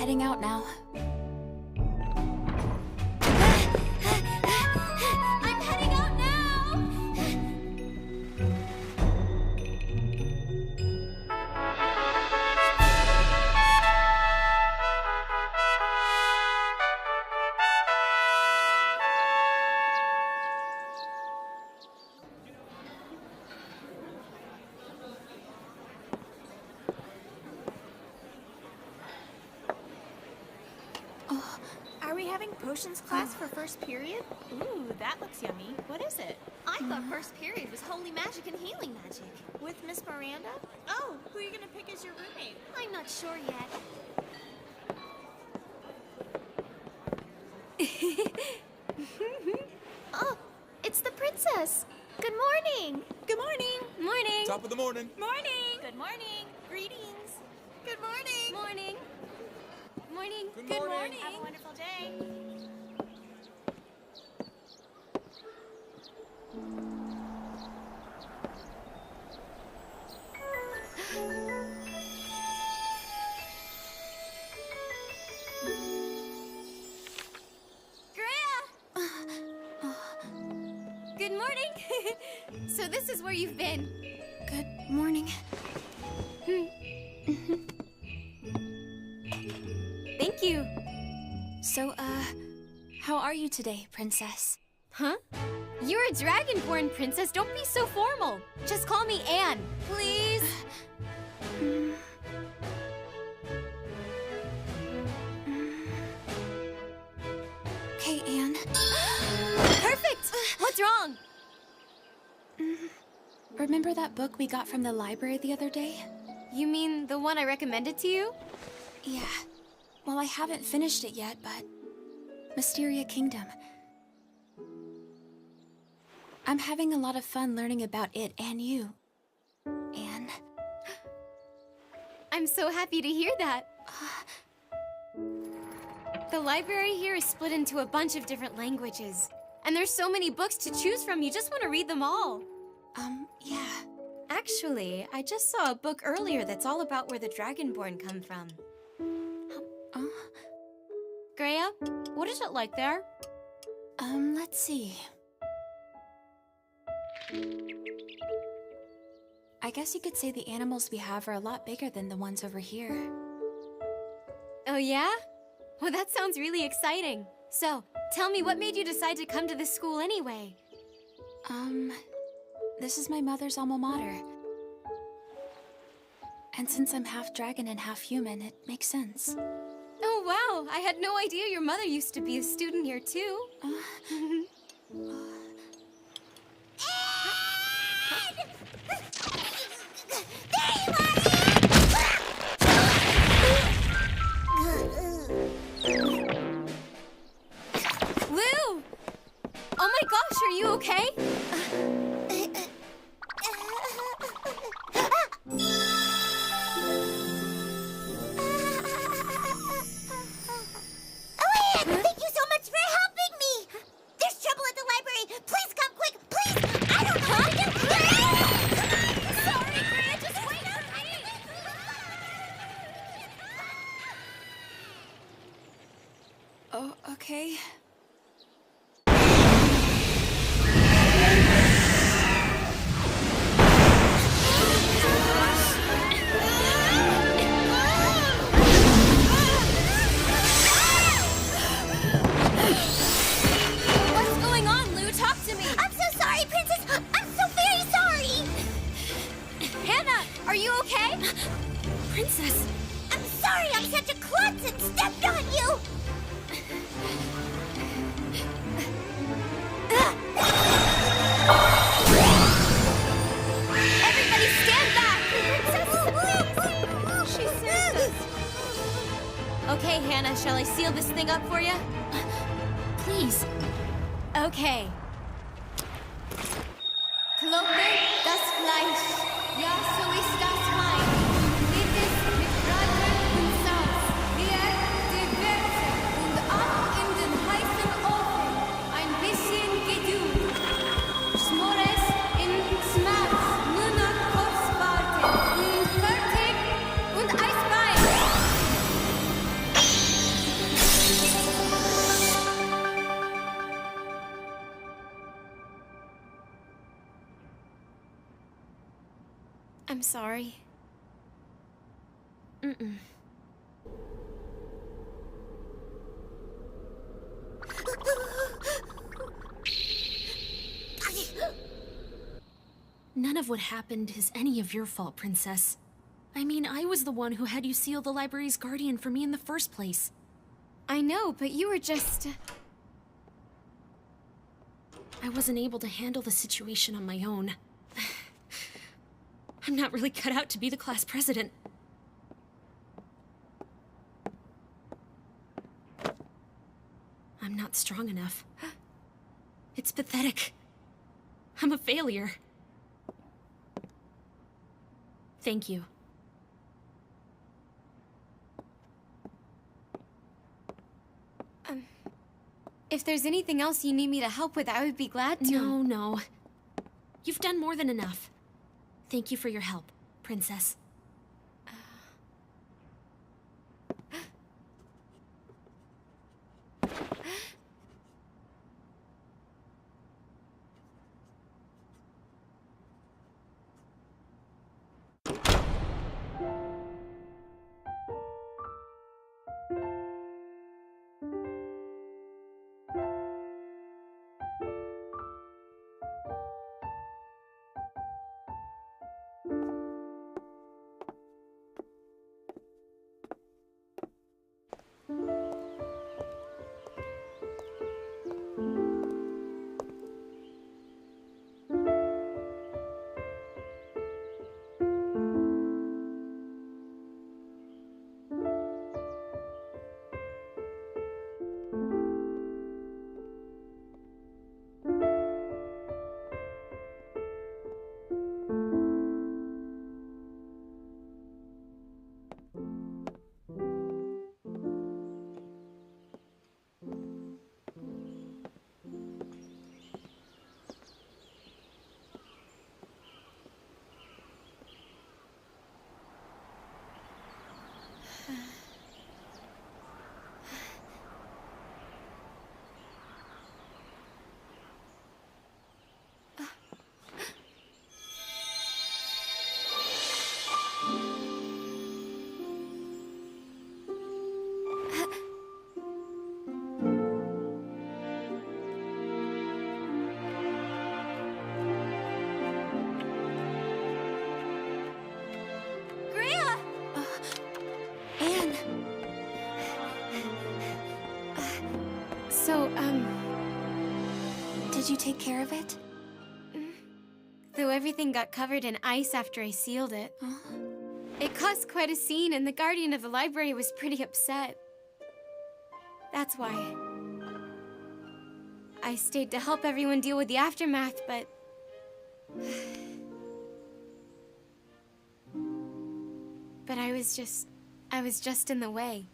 heading out now. I'm heading out now! Are we having potions class for first period? Ooh, that looks yummy. What is it? I thought first period was holy magic and healing magic. With Miss Miranda? Oh, who are you gonna pick as your roommate? I'm not sure yet. Oh, it's the princess. Good morning. Good morning. Morning. Top of the morning. Morning. Good morning. Greetings. Good morning. Morning. Morning. Good morning. Have a wonderful day. Good morning. So this is where you've been. Good morning. Thank you. So, how are you today, princess? Huh? You're a dragonborn princess. Don't be so formal. Just call me Anne, please. Okay, Anne. Perfect. What's wrong? Remember that book we got from the library the other day? You mean the one I recommended to you? Yeah. Well, I haven't finished it yet, but... Mysteria Kingdom. I'm having a lot of fun learning about it and you. Anne. I'm so happy to hear that. The library here is split into a bunch of different languages. And there's so many books to choose from, you just want to read them all. Yeah. Actually, I just saw a book earlier that's all about where the Dragonborn come from. Greya, what is it like there? Let's see. I guess you could say the animals we have are a lot bigger than the ones over here. Oh yeah? Well, that sounds really exciting. So, tell me, what made you decide to come to this school anyway? This is my mother's alma mater. And since I'm half dragon and half human, it makes sense. Oh wow, I had no idea your mother used to be a student here too. Lou! Oh my gosh, are you okay? Thank you so much for helping me! There's trouble at the library! Please come quick! Please! I don't know how to do it! Sorry, Greya, just wait for me! Oh, okay. What's going on, Lou? Talk to me! I'm so sorry, Princess! I'm so very sorry! Hannah, are you okay? Princess! I'm sorry I'm such a klutz and stepped on you! Everybody stand back! Princess, she saved us. Okay, Hannah, shall I seal this thing up for you? Please! Okay. Kloppe das Fleisch, ja, so ist das Wein. Wird es mit Butter und Salz, wird die Würze und ab in den heißen Ofen. Ein bisschen Geduld. Schmor es in Schmerz, nur noch kurz warten. Und fertig und Eisbein. I'm sorry. Mm-mm. None of what happened is any of your fault, Princess. I mean, I was the one who had you seal the library's guardian for me in the first place. I know, but you were just... I wasn't able to handle the situation on my own. I'm not really cut out to be the class president. I'm not strong enough. It's pathetic. I'm a failure. Thank you. If there's anything else you need me to help with, I would be glad to. No. You've done more than enough. Thank you for your help, Princess. So, Did you take care of it? though everything got covered in ice after I sealed it. Huh? It caused quite a scene, and the guardian of the library was pretty upset. That's why I stayed to help everyone deal with the aftermath, but... But I was just in the way.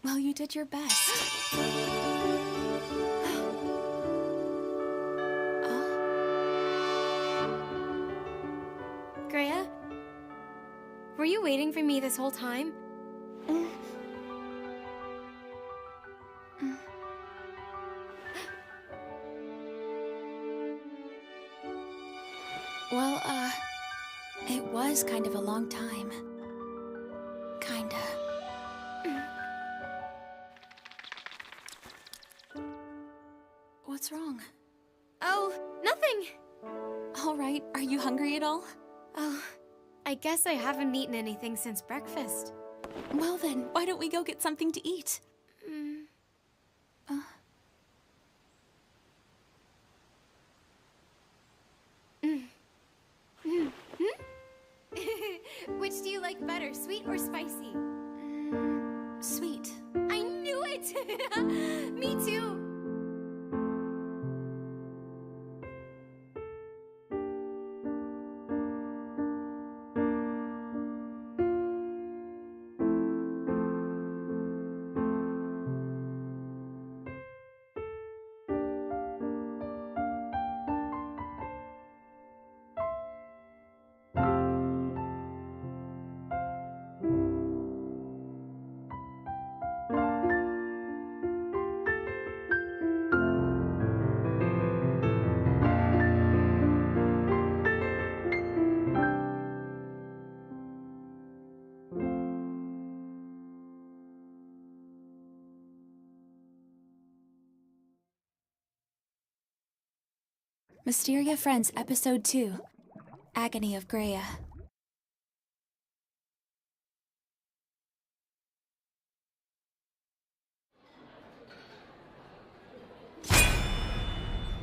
Well, you did your best. Greya? Were you waiting for me this whole time? Well, it was kind of a long time. Kinda. What's wrong? Oh, nothing! All right, are you hungry at all? Oh, I guess I haven't eaten anything since breakfast. Well then, why don't we go get something to eat? Which do you like better, sweet or spicy? Sweet. I knew it! Me too! Mysteria Friends, Episode 2, Agony of Greya.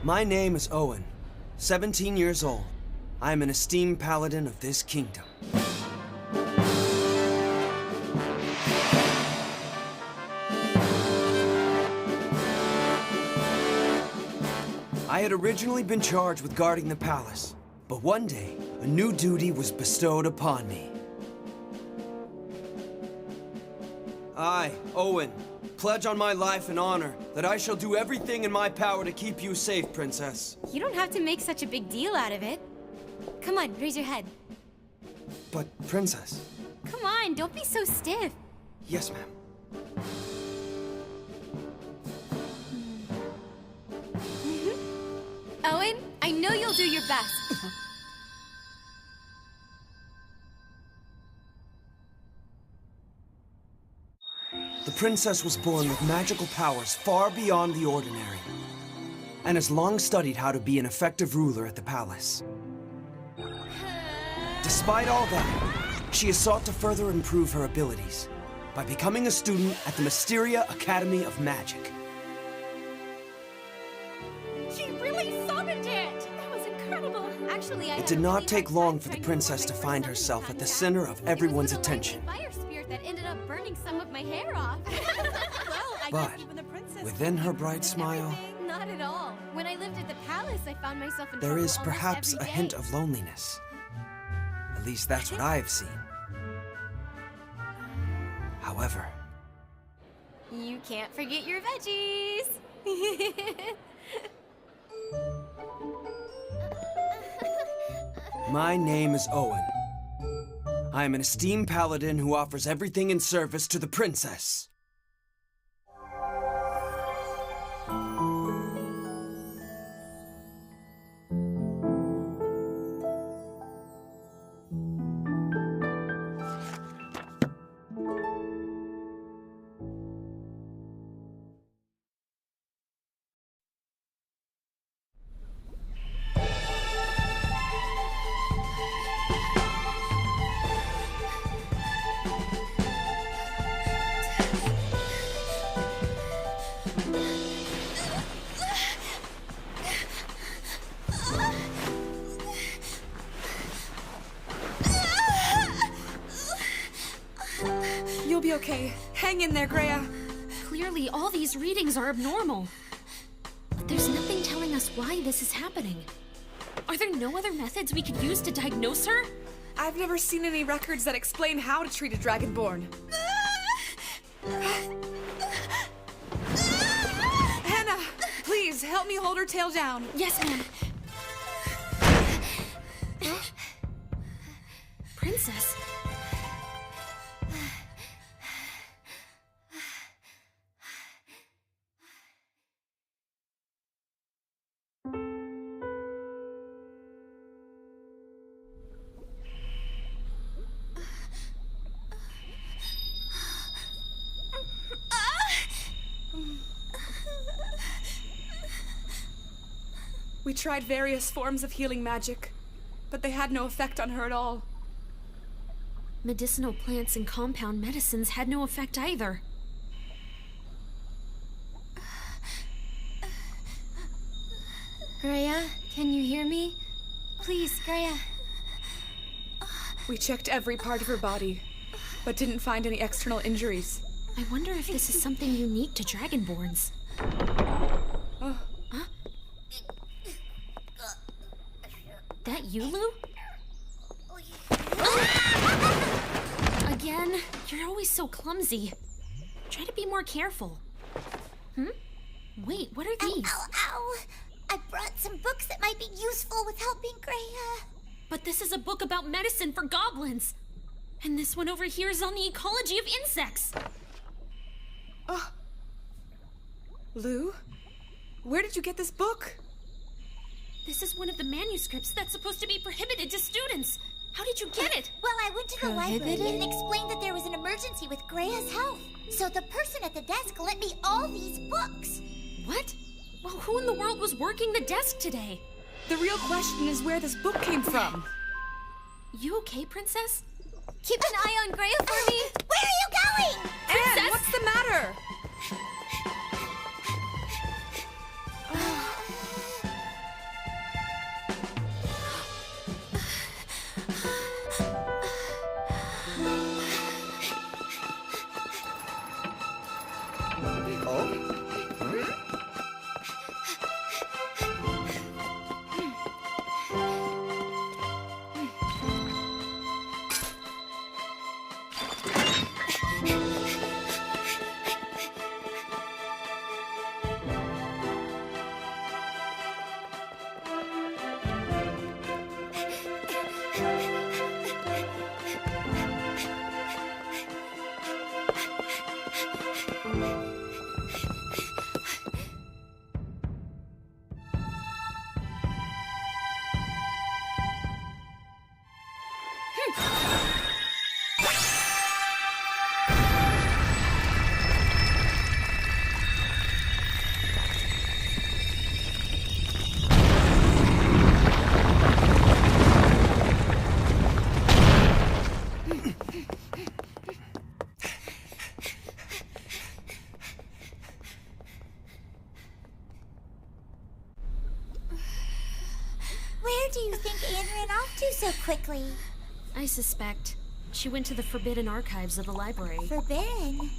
My name is Owen, 17 years old. I am an esteemed paladin of this kingdom. I had originally been charged with guarding the palace, but one day, a new duty was bestowed upon me. I, Owen, pledge on my life and honor that I shall do everything in my power to keep you safe, Princess. You don't have to make such a big deal out of it. Come on, raise your head. But, Princess... Come on, don't be so stiff. Yes, ma'am. Owen, I know you'll do your best. The princess was born with magical powers far beyond the ordinary, and has long studied how to be an effective ruler at the palace. Despite all that, she has sought to further improve her abilities by becoming a student at the Mysteria Academy of Magic. She really summoned it! That was incredible. Actually, It did not take long for the princess to find herself at the center of everyone's attention. Fire spirit that ended up burning some of my hair off. But within her bright smile, Not at all. When I lived at the palace, I found myself in there trouble is almost perhaps every a day. hint of loneliness. At least that's what I have seen. However, You can't forget your veggies. my name is Owen. I am an esteemed paladin who offers everything in service to the princess. You'll be okay. Hang in there, Greya. Clearly, all these readings are abnormal. But there's nothing telling us why this is happening. Are there no other methods we could use to diagnose her? I've never seen any records that explain how to treat a Dragonborn. Hannah, please help me hold her tail down. Yes, ma'am. Princess? We tried various forms of healing magic, but they had no effect on her at all. Medicinal plants and compound medicines had no effect either. Greya, can you hear me? Please, Greya. We checked every part of her body, but didn't find any external injuries. I wonder if this is something unique to Dragonborns. Oh, That you, Lou? Again? You're always so clumsy. Try to be more careful. Wait, what are Ow, these? ow, ow! I brought some books that might be useful with helping Greya. But this is a book about medicine for goblins. And this one over here is on the ecology of insects. Lou? Where did you get this book? This is one of the manuscripts that's supposed to be prohibited to students. How did you get it? Well, I went to the library and explained that there was an emergency with Greya's health. So the person at the desk lent me all these books. What? Well, who in the world was working the desk today? The real question is where this book came from. You okay, Princess? Keep an eye on Greya for me. Where are you going? Anne, what's the matter? Where do you think Anne ran off to so quickly? I suspect she went to the forbidden archives of the library. Forbidden.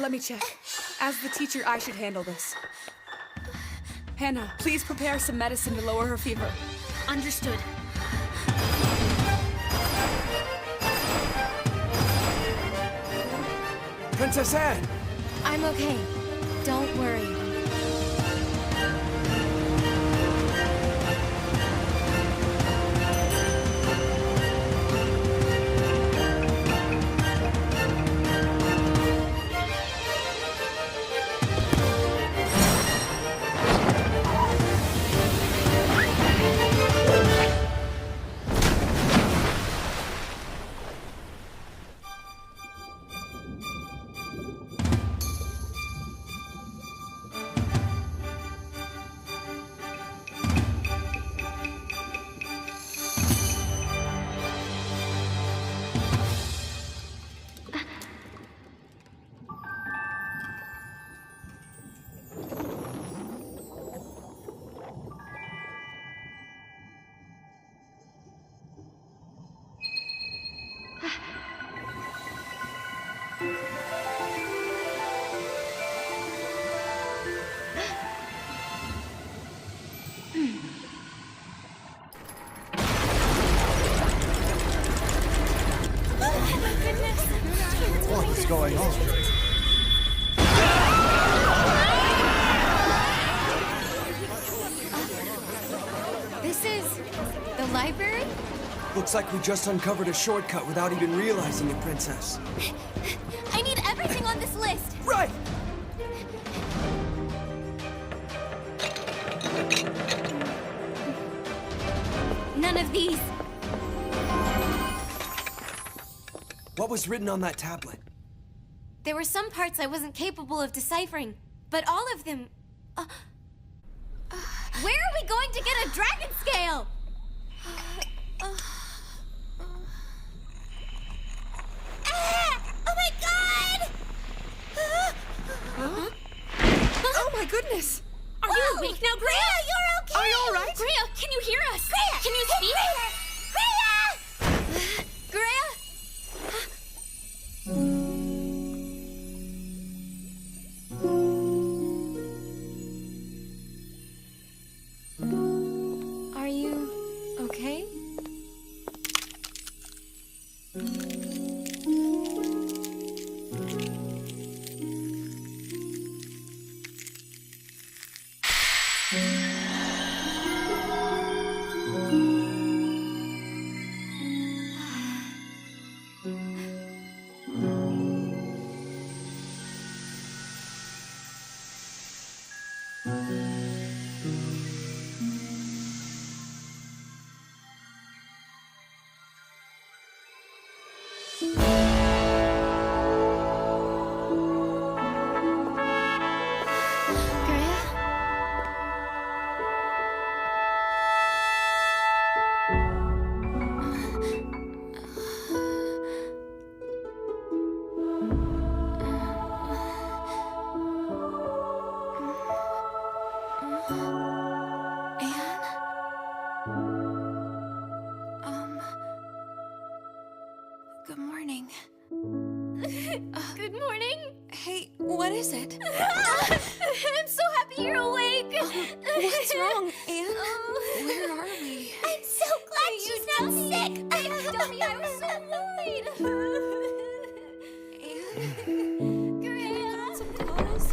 Let me check. As the teacher, I should handle this. Hannah, please prepare some medicine to lower her fever. Understood. Princess Anne! I'm okay. Don't worry. What is going on? This is the library? Looks like we just uncovered a shortcut without even realizing it, Princess. I need everything on this list. Right! None of these. What was written on that tablet? There were some parts I wasn't capable of deciphering, but all of them... Where are we going to get a dragon scale? Oh my god! Oh my goodness! Are you awake now, Greya? Greya, you're okay! Are you all right? Greya, can you hear us? Greya! Can you Hey, speak? Greya! Greya? Are you Good morning. Good morning. Hey, what is it? I'm so happy you're awake. What's wrong, Anne? Where are we? I'm so glad she's not sick. Dummy, I was so worried. Anne? Great. Put on some clothes?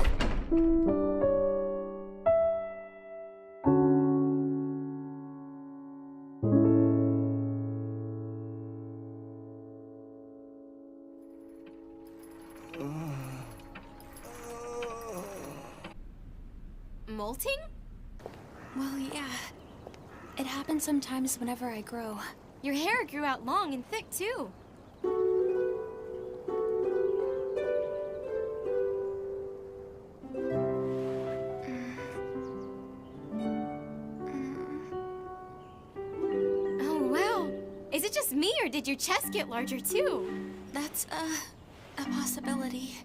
Molting? Well, yeah. It happens sometimes whenever I grow. Your hair grew out long and thick, too. Oh, wow. Is it just me, or did your chest get larger, too? That's a possibility.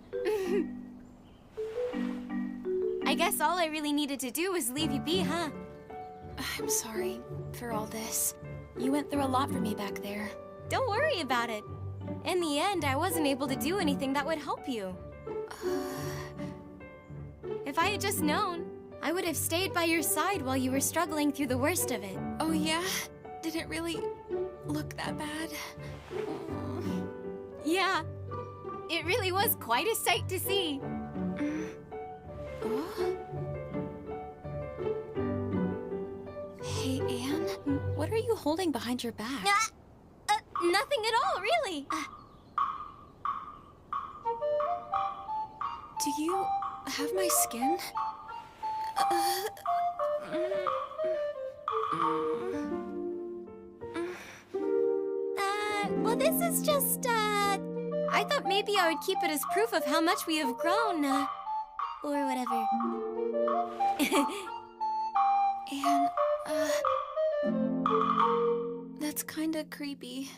I guess all I really needed to do was leave you be, huh? I'm sorry for all this. You went through a lot for me back there. Don't worry about it. In the end, I wasn't able to do anything that would help you. If I had just known, I would have stayed by your side while you were struggling through the worst of it. Oh, yeah? Did it really look that bad? Yeah, it really was quite a sight to see. Oh? Hey, Anne, what are you holding behind your back? Nothing at all, really. Do you have my skin? Well, this is just, I thought maybe I would keep it as proof of how much we have grown, or whatever. Anne, that's kinda creepy.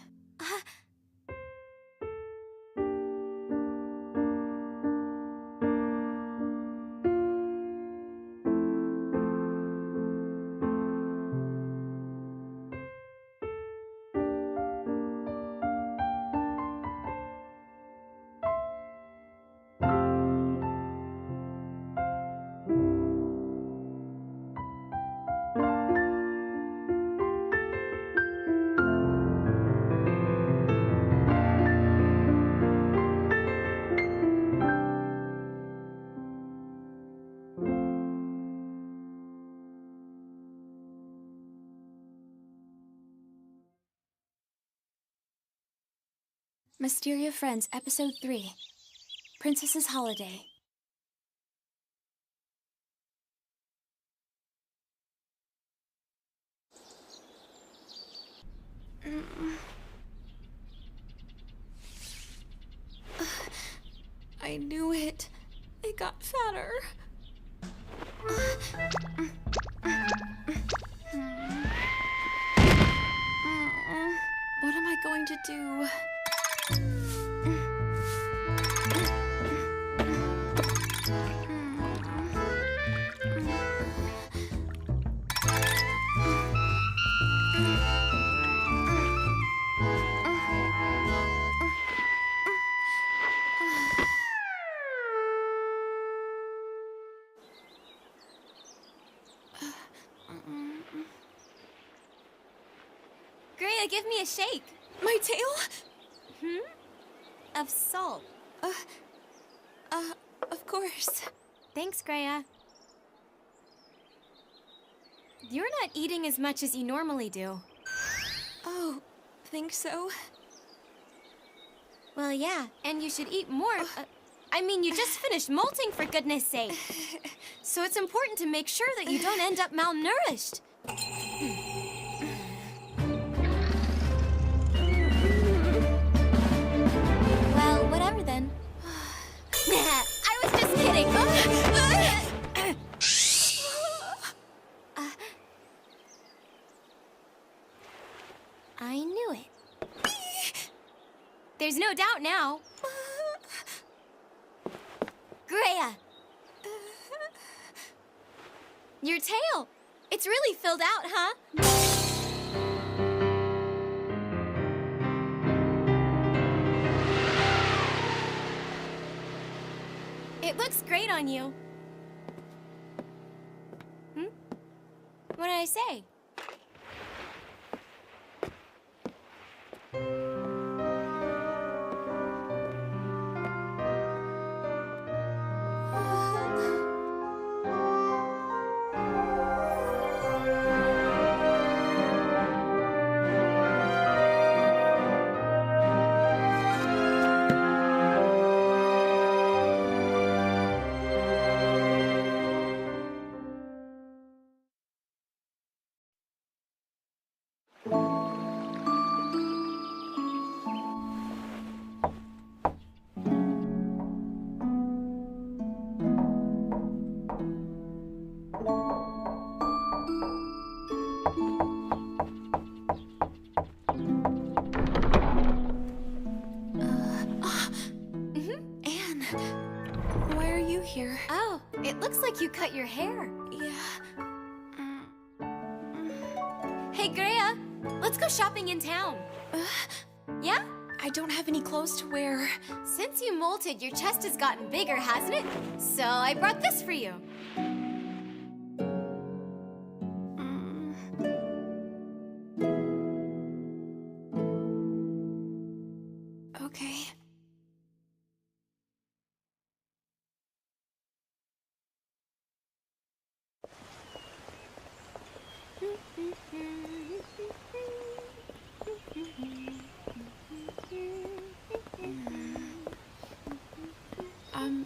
Mysteria Friends, Episode 3. Princess's Holiday. I knew it. It got fatter. What am I going to do? Greya, give me a shake. My tail? Of salt. Of course. Thanks, Greya. You're not eating as much as you normally do. Oh, think so? Well, yeah, and you should eat more. I mean, you just finished molting, for goodness sake. So it's important to make sure that you don't end up malnourished. Well, whatever then. I was just kidding. I knew it. There's no doubt now. Greya! Your tail! It's really filled out, huh? It looks great on you. What did I say? Here. Oh, it looks like you cut your hair. Yeah. Hey, Greya, let's go shopping in town. Yeah? I don't have any clothes to wear. Since you molted, your chest has gotten bigger, hasn't it? So I brought this for you. Okay.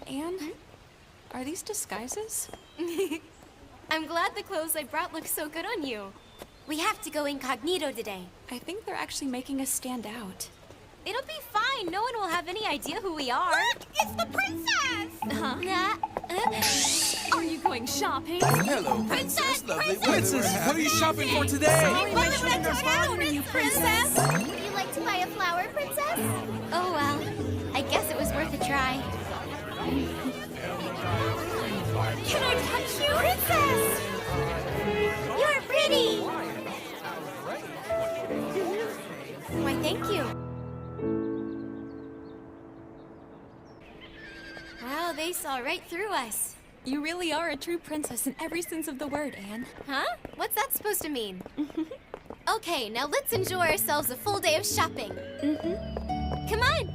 Anne? Are these disguises? I'm glad the clothes I brought look so good on you. We have to go incognito today. I think they're actually making us stand out. It'll be fine. No one will have any idea who we are. Look, it's the princess! Are you going shopping? Hello, Princess! Lovely Princess, what are you shopping for today? You princess! Would you like to buy a flower, princess? Oh, well. I guess it was worth a try. Can I touch you? Princess! You're pretty! Why, thank you. Wow, they saw right through us. You really are a true princess in every sense of the word, Anne. Huh? What's that supposed to mean? Okay, now let's enjoy ourselves a full day of shopping. Come on!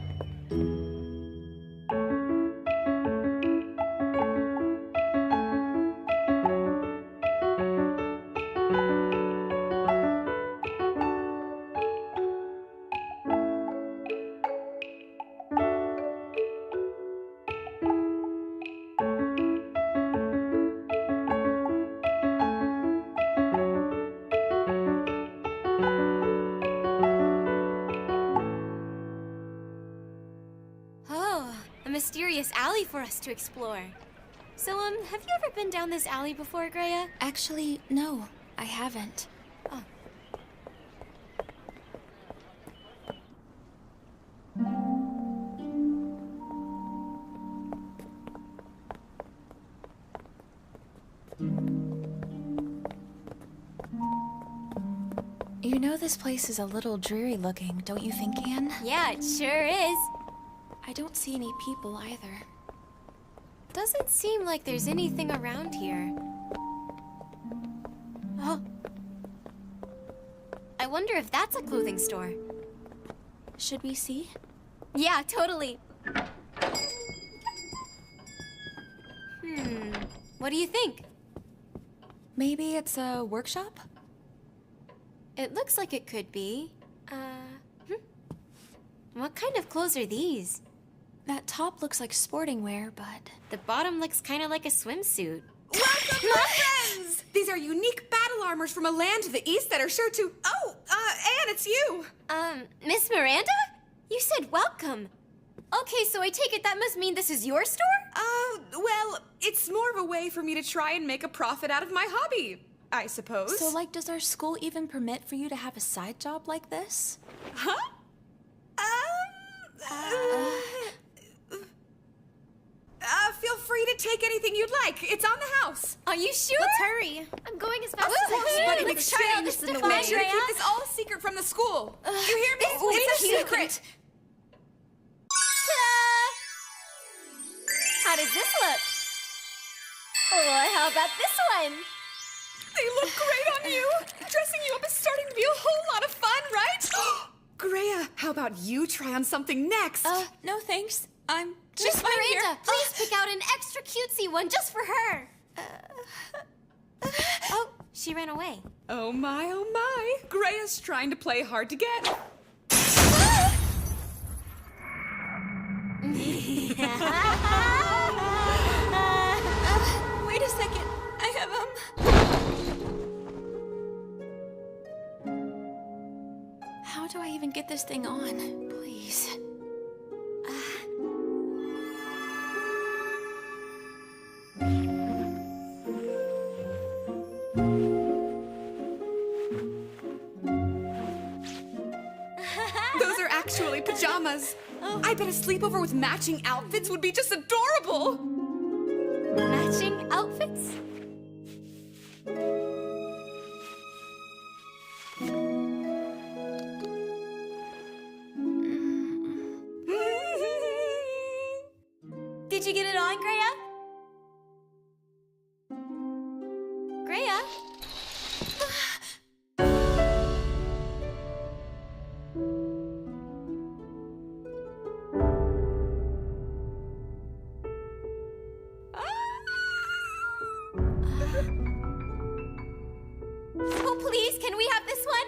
Mysterious alley for us to explore. So, have you ever been down this alley before, Greya? Actually, no, I haven't. Oh. You know this place is a little dreary looking, don't you think, Anne? Yeah, it sure is. I don't see any people either. Doesn't seem like there's anything around here. Oh. I wonder if that's a clothing store. Should we see? Yeah, totally. What do you think? Maybe it's a workshop? It looks like it could be. What kind of clothes are these? That top looks like sporting wear, but... The bottom looks kind of like a swimsuit. Whoa! Friends! These are unique battle armors from a land to the east that are sure to... Oh, Anne, it's you! Miss Miranda? You said welcome. Okay, so I take it that must mean this is your store? Well, it's more of a way for me to try and make a profit out of my hobby, I suppose. So, like, does our school even permit for you to have a side job like this? Huh? Feel free to take anything you'd like. It's on the house. Are you sure? Let's hurry. I'm going as fast as I can. But in Let's try exchange, this in the make way. sure to keep this all secret from the school. You hear me? It's a secret. How does this look? Or how about this one? They look great on you. Dressing you up is starting to be a whole lot of fun, right? Greya, how about you try on something next? No thanks. I'm Miss just fine Miranda, here. please pick out an extra cutesy one just for her. Oh, she ran away. Oh my. Greya's trying to play hard to get. Wait a second. I have, How do I even get this thing on? Please. Those are actually pajamas. I bet a sleepover with matching outfits would be just adorable. Matching outfits? Did you get it on, Greya? Greya? Oh, please, can we have this one?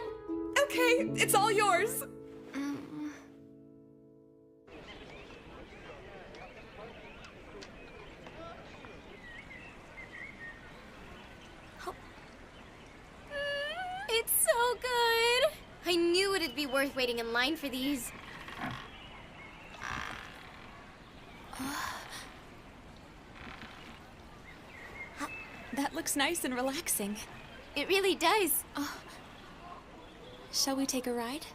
Okay, it's all yours. It's so good. I knew it'd be worth waiting in line for these. That looks nice and relaxing. It really does. Shall we take a ride?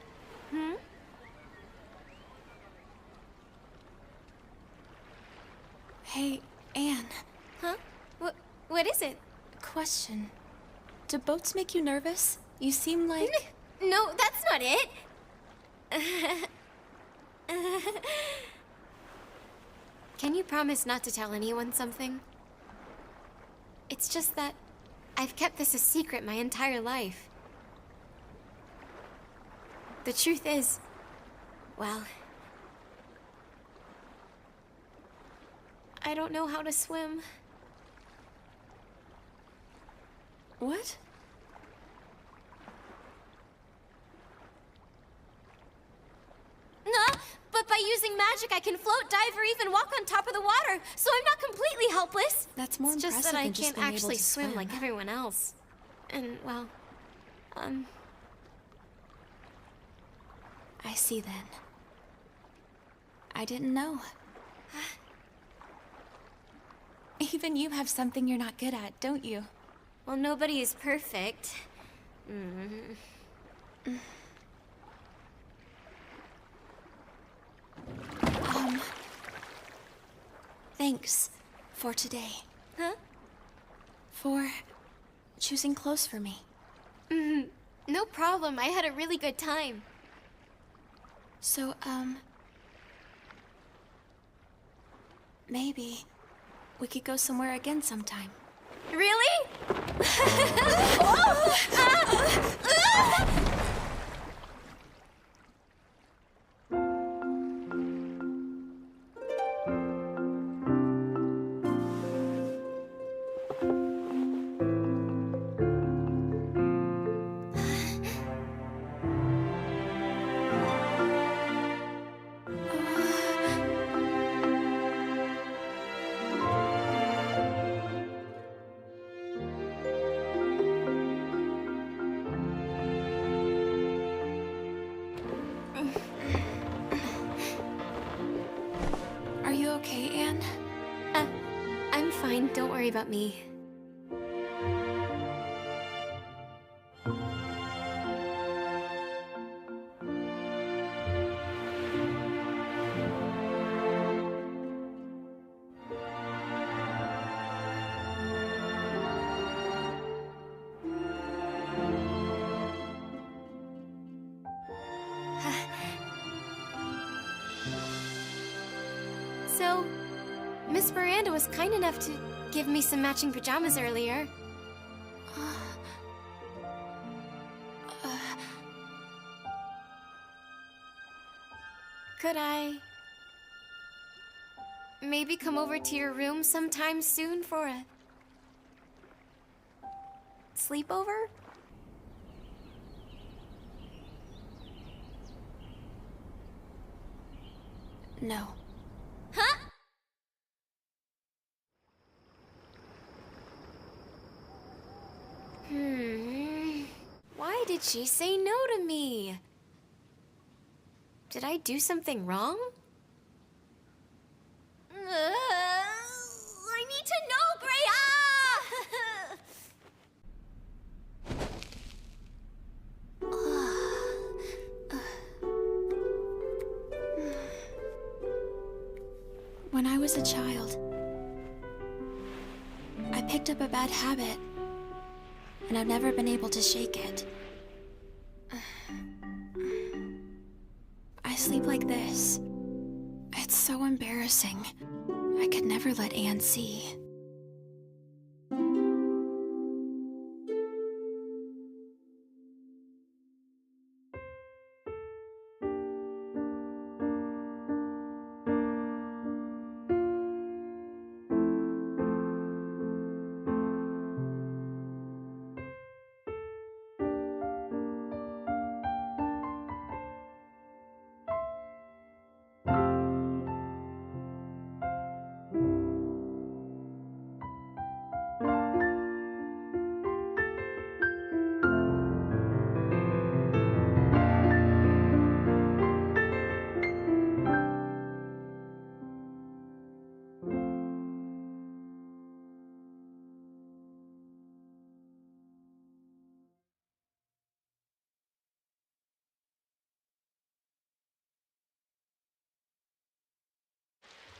Hey, Anne. Huh? What is it? Question. Do boats make you nervous? You seem like... No, that's not it. Can you promise not to tell anyone something? It's just that I've kept this a secret my entire life. The truth is, well, I don't know how to swim. What? But by using magic, I can float, dive, or even walk on top of the water, so I'm not completely helpless. That's more It's just impressive that I than just can't being able actually to swim like everyone else. And, well, I see then. I didn't know. Even you have something you're not good at, don't you? well, nobody is perfect. Thanks for today. Huh? For choosing clothes for me. No problem. I had a really good time. So, maybe we could go somewhere again sometime. Really? I'm fine. Don't worry about me. So, Miss Miranda was kind enough to give me some matching pajamas earlier. Could I maybe come over to your room sometime soon for a sleepover? No. Huh? Why did she say no to me? Did I do something wrong? I need to know, Greya! When I was a child, I picked up a bad habit, and I've never been able to shake it. I sleep like this. It's so embarrassing. I could never let Anne see.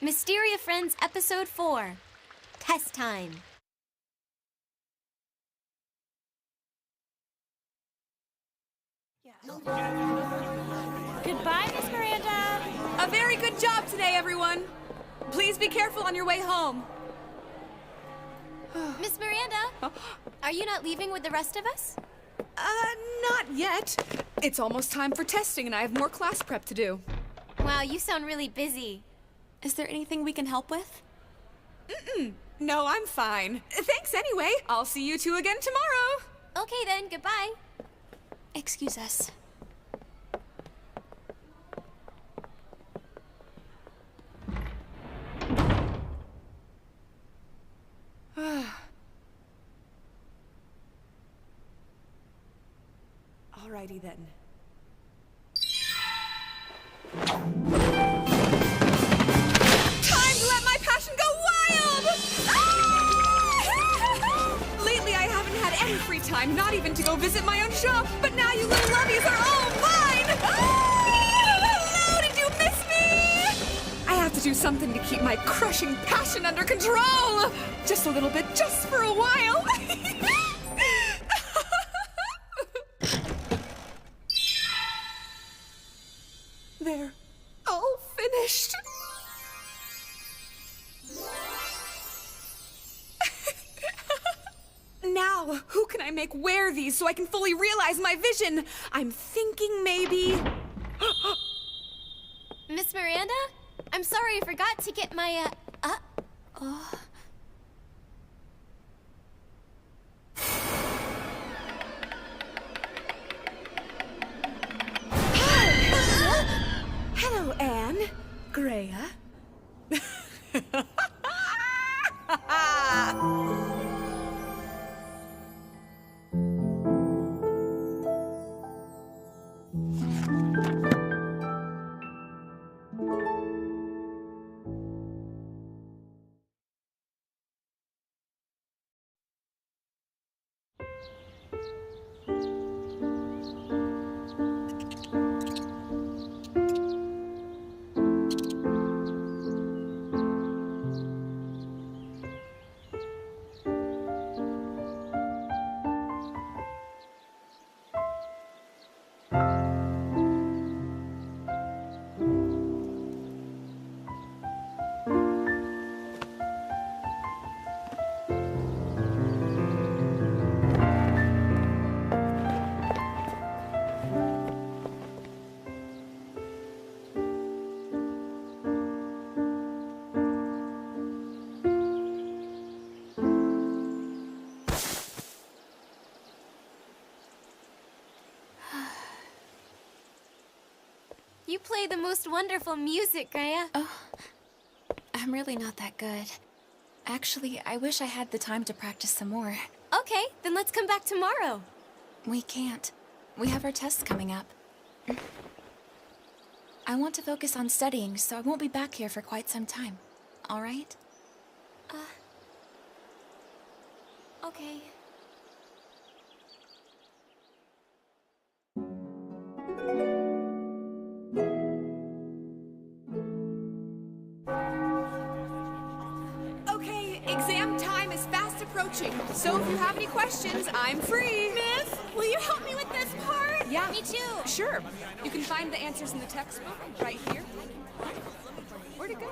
Mysteria Friends Episode 4. Test time. Goodbye, Miss Miranda. A very good job today, everyone. Please be careful on your way home. Miss Miranda, are you not leaving with the rest of us? Not yet. It's almost time for testing and I have more class prep to do. Wow, you sound really busy. Is there anything we can help with? No, I'm fine. Thanks anyway. I'll see you two again tomorrow. Okay then, goodbye. Excuse us. Alrighty then. Time to let my passion go wild! Lately, I haven't had any free time, not even to go visit my own shop. But now you little lovies are all mine! Hello, did you miss me? I have to do something to keep my crushing passion under control. Just a little bit, just for a while. They're all finished. Now, who can I make wear these so I can fully realize my vision? I'm thinking maybe... Miss Miranda? I'm sorry, I forgot to get my, Hello, Anne. Greya. You play the most wonderful music, Greya. Oh, I'm really not that good. Actually, I wish I had the time to practice some more. Okay, then let's come back tomorrow. We can't. We have our tests coming up. I want to focus on studying, so I won't be back here for quite some time. All right? Okay. Okay, exam time is fast approaching. So if you have any questions, I'm free. Miss, will you help me with this part? Yeah. Me too. Sure. You can find the answers in the textbook right here. Where'd it go?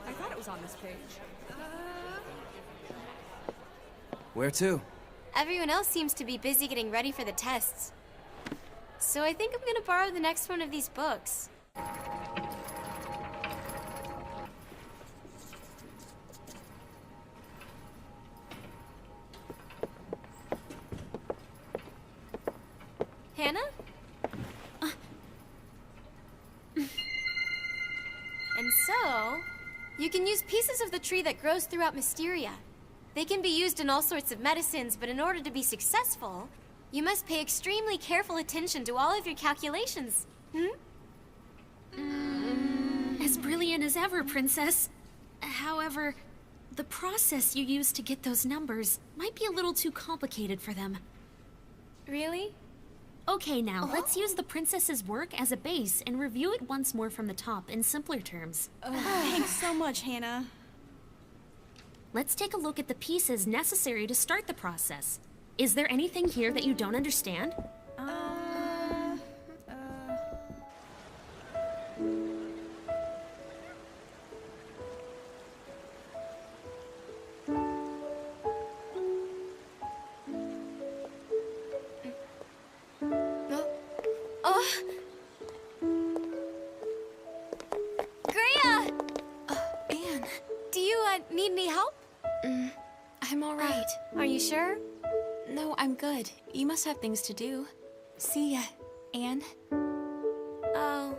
I thought it was on this page. Where to? Everyone else seems to be busy getting ready for the tests. So I think I'm gonna borrow the next one of these books. Hannah? And so, you can use pieces of the tree that grows throughout Mysteria. They can be used in all sorts of medicines, but in order to be successful, you must pay extremely careful attention to all of your calculations. As brilliant as ever, Princess. However, the process you use to get those numbers might be a little too complicated for them. Really? Okay, now, let's use the princess's work as a base and review it once more from the top in simpler terms. Thanks so much, Hannah. Let's take a look at the pieces necessary to start the process. Is there anything here that you don't understand? Greya! Anne, Do you, need any help? I'm all right. Are you sure? No, I'm good. You must have things to do. See ya, Anne. Oh.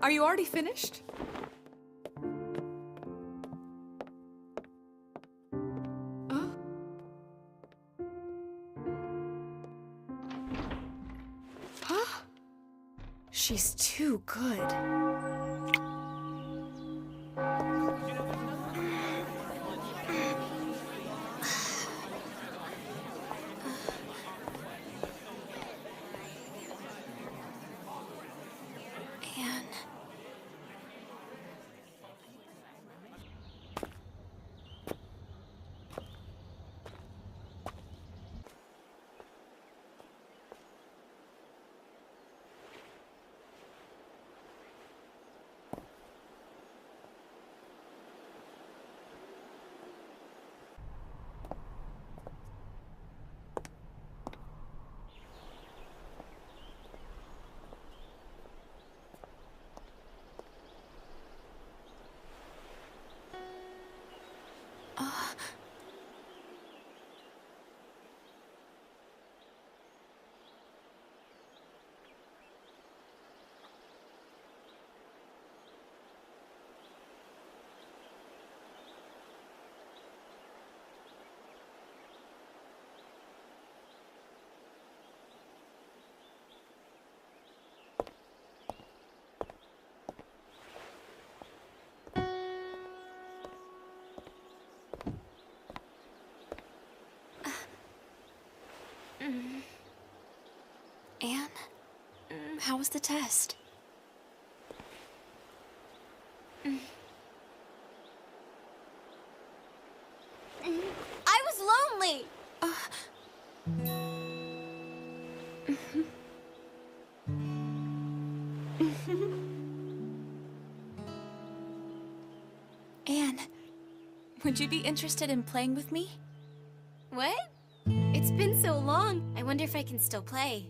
Are you already finished? Huh? Huh? She's too good. Anne. Anne? How was the test? I was lonely. Anne, would you be interested in playing with me? What? It's been so long. I wonder if I can still play.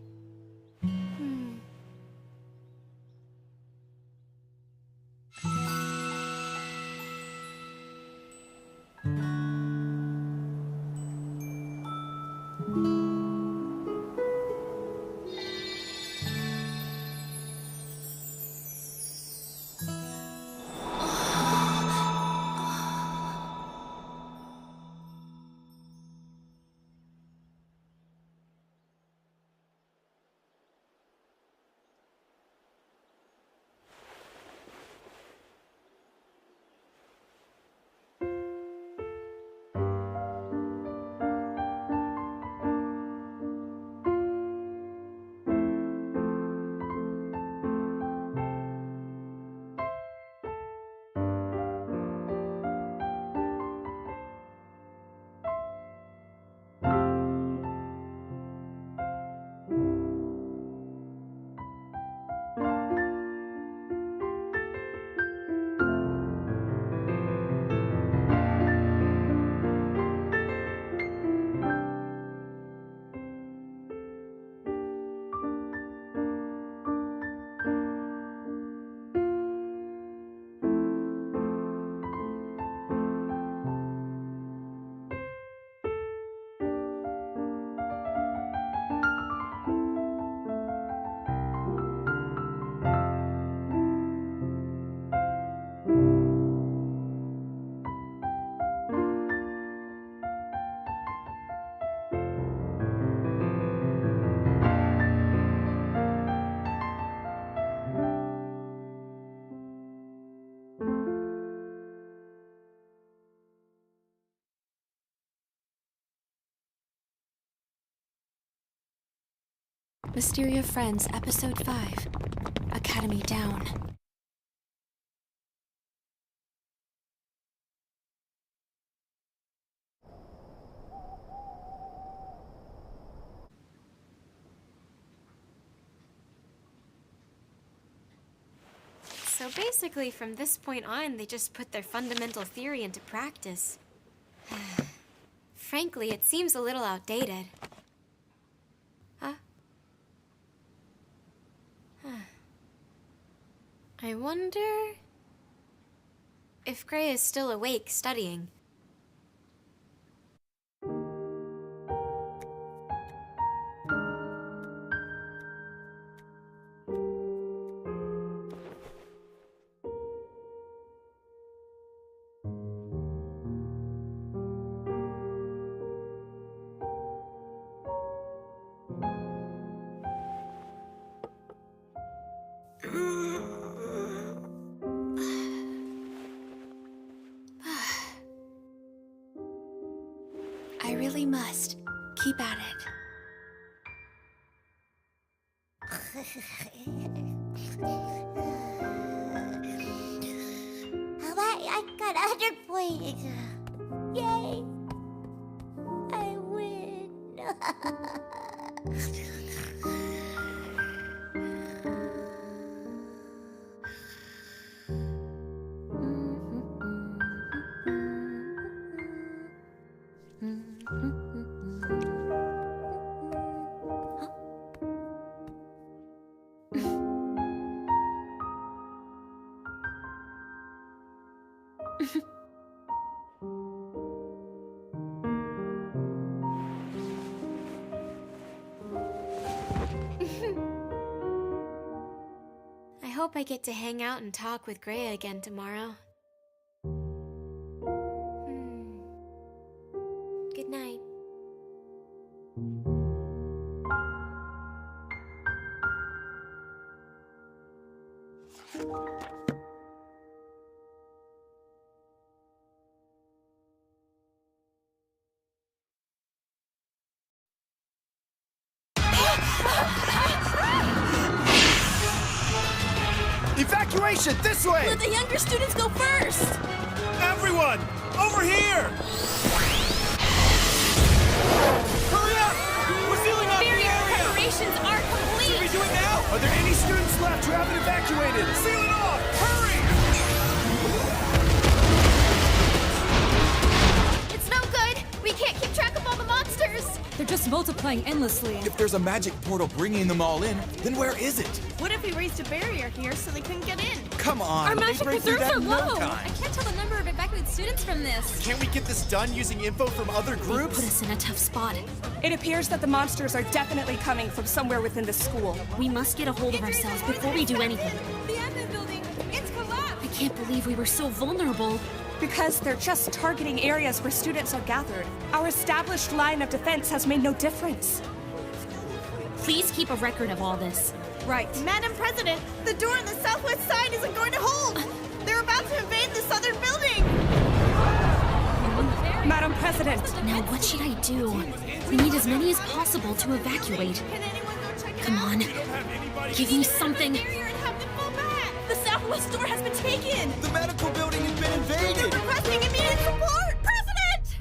Mysteria Friends, Episode 5. Academy Down. So basically, from this point on, they just put their fundamental theory into practice. Frankly, it seems a little outdated. Huh? I wonder if Gray is still awake studying. I really must. Keep at it. I got 100 points. Yay! I win. I hope I get to hang out and talk with Greya again tomorrow. Good night. Evacuation, this way! Let the younger students go first! Everyone, over here! Hurry up! We're sealing off the Barrier area! preparations are What are we complete! doing now? Are there any students left who haven't evacuated? Seal it off! Hurry! It's no good! We can't keep track of all the monsters! They're just multiplying endlessly. If there's a magic portal bringing them all in, then where is it? What if we raised a barrier here so they couldn't get in? Come on, Our they magic break through reserves that are in no low. time. I can't tell the number of evacuated students from this. Can't we get this done using info from other Put groups? us in a tough spot. It appears that the monsters are definitely coming from somewhere within the school. We must get a hold of ourselves before we do anything. The admin building, it's collapsed! I can't believe we were so vulnerable. Because they're just targeting areas where students are gathered. Our established line of defense has made no difference. Please keep a record of all this. Right. Madam President, the door on the southwest side isn't going to hold! They're about to invade the southern building! Madam President, Now what should I do? We need as many as possible to evacuate. Can anyone go check it Come out? on. Give me something. Barrier and have them fall back! The southwest door has been taken! The medical building has been invaded! Requesting immediate support! President!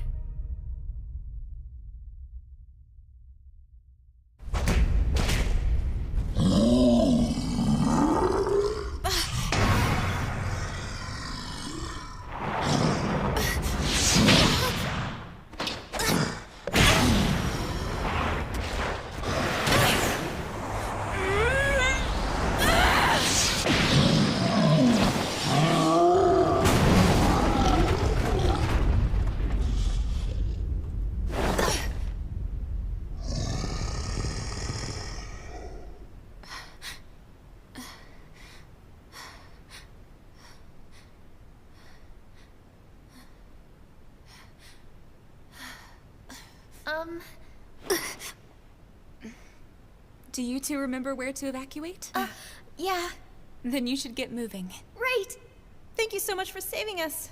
Do you two remember where to evacuate? Yeah, Then you should get moving. right! Thank you so much for saving us.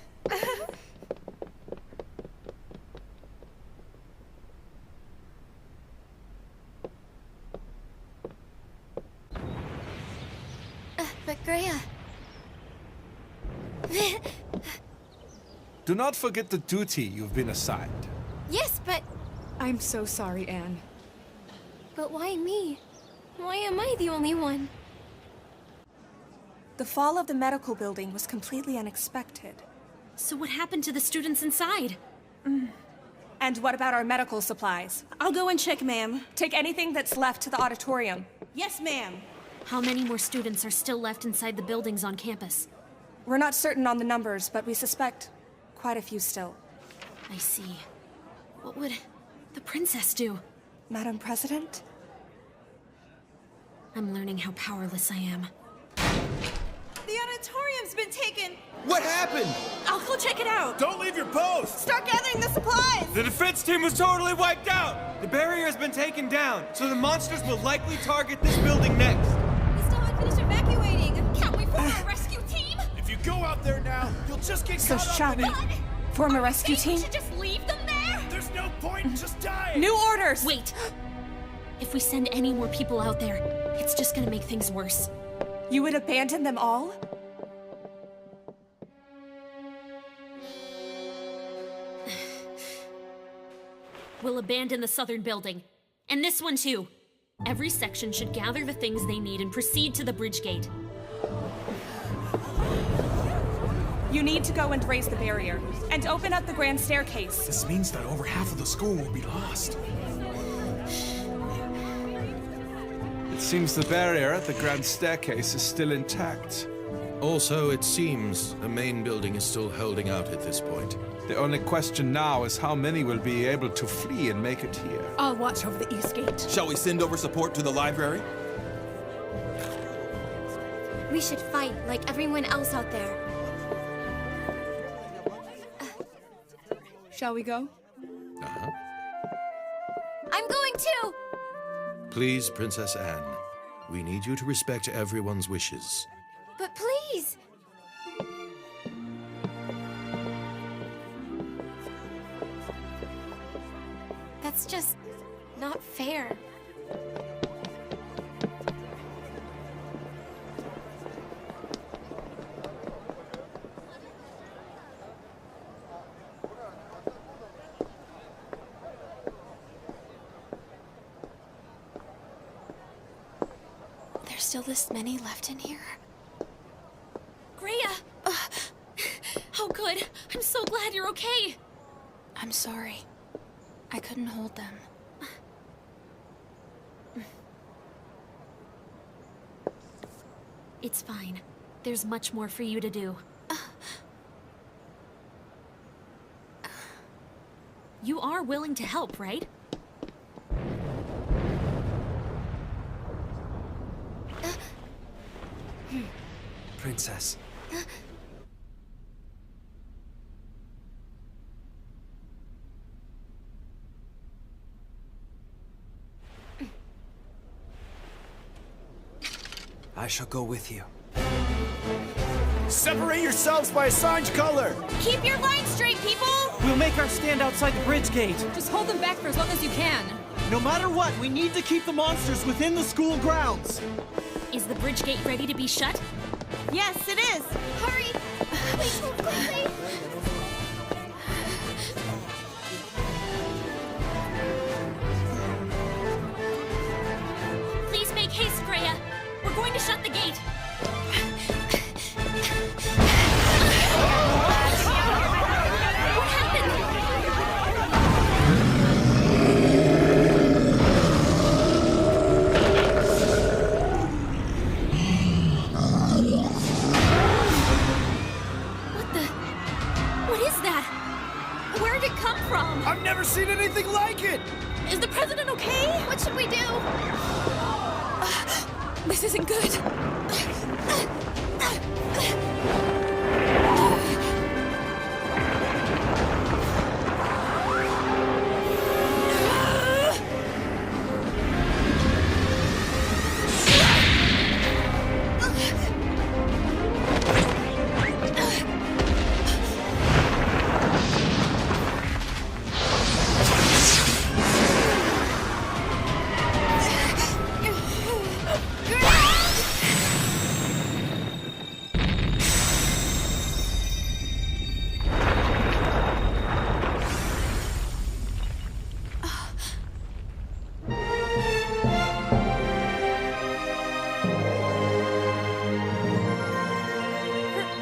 But Greya... Do not forget the duty you've been assigned. Yes, but... I'm so sorry, Anne. But why me? Why am I the only one? The fall of the medical building was completely unexpected. So what happened to the students inside? And what about our medical supplies? I'll go and check, ma'am. Take anything that's left to the auditorium. Yes, ma'am. How many more students are still left inside the buildings on campus? We're not certain on the numbers, but we suspect quite a few still. I see. What would the princess do? Madam President? I'm learning how powerless I am. The auditorium's been taken! What happened? I'll go check it out! Don't leave your post! Start gathering the supplies! The defense team was totally wiped out! The barrier has been taken down, so the monsters will likely target this building next. We still haven't finished evacuating! Can't we form a rescue team? If you go out there now, you'll just get So caught shall up we in it. form a rescue We team? should just leave them there? There's no point! point in just dying! New orders! Wait! If we send any more people out there, it's just gonna make things worse. You would abandon them all? We'll abandon the southern building. And this one too. Every section should gather the things they need and proceed to the bridge gate. You need to go and raise the barrier, and open up the grand staircase. This means that over half of the school will be lost. It seems the barrier at the grand staircase is still intact. Also, it seems the main building is still holding out at this point. The only question now is how many will be able to flee and make it here. I'll watch over the east gate. Shall we send over support to the library? We should fight like everyone else out there. Shall we go? Uh-huh. I'm going too! Please, Princess Anne. We need you to respect everyone's wishes. But please! That's just not fair. There's still this many left in here? Greya! Oh good. I'm so glad you're okay. I'm sorry. I couldn't hold them. It's fine. There's much more for you to do. You are willing to help, right? Princess. I shall go with you. Separate yourselves by assigned color! Keep your line straight, people! We'll make our stand outside the bridge gate. Just hold them back for as long as you can. No matter what, we need to keep the monsters within the school grounds. Is the bridge gate ready to be shut? Yes, it is. Hurry! Please move quickly! Please make haste, Greya. We're going to shut the gate. What happened? What is that? Where did it come from? I've never seen anything like it! Is the president okay? What should we do? This isn't good.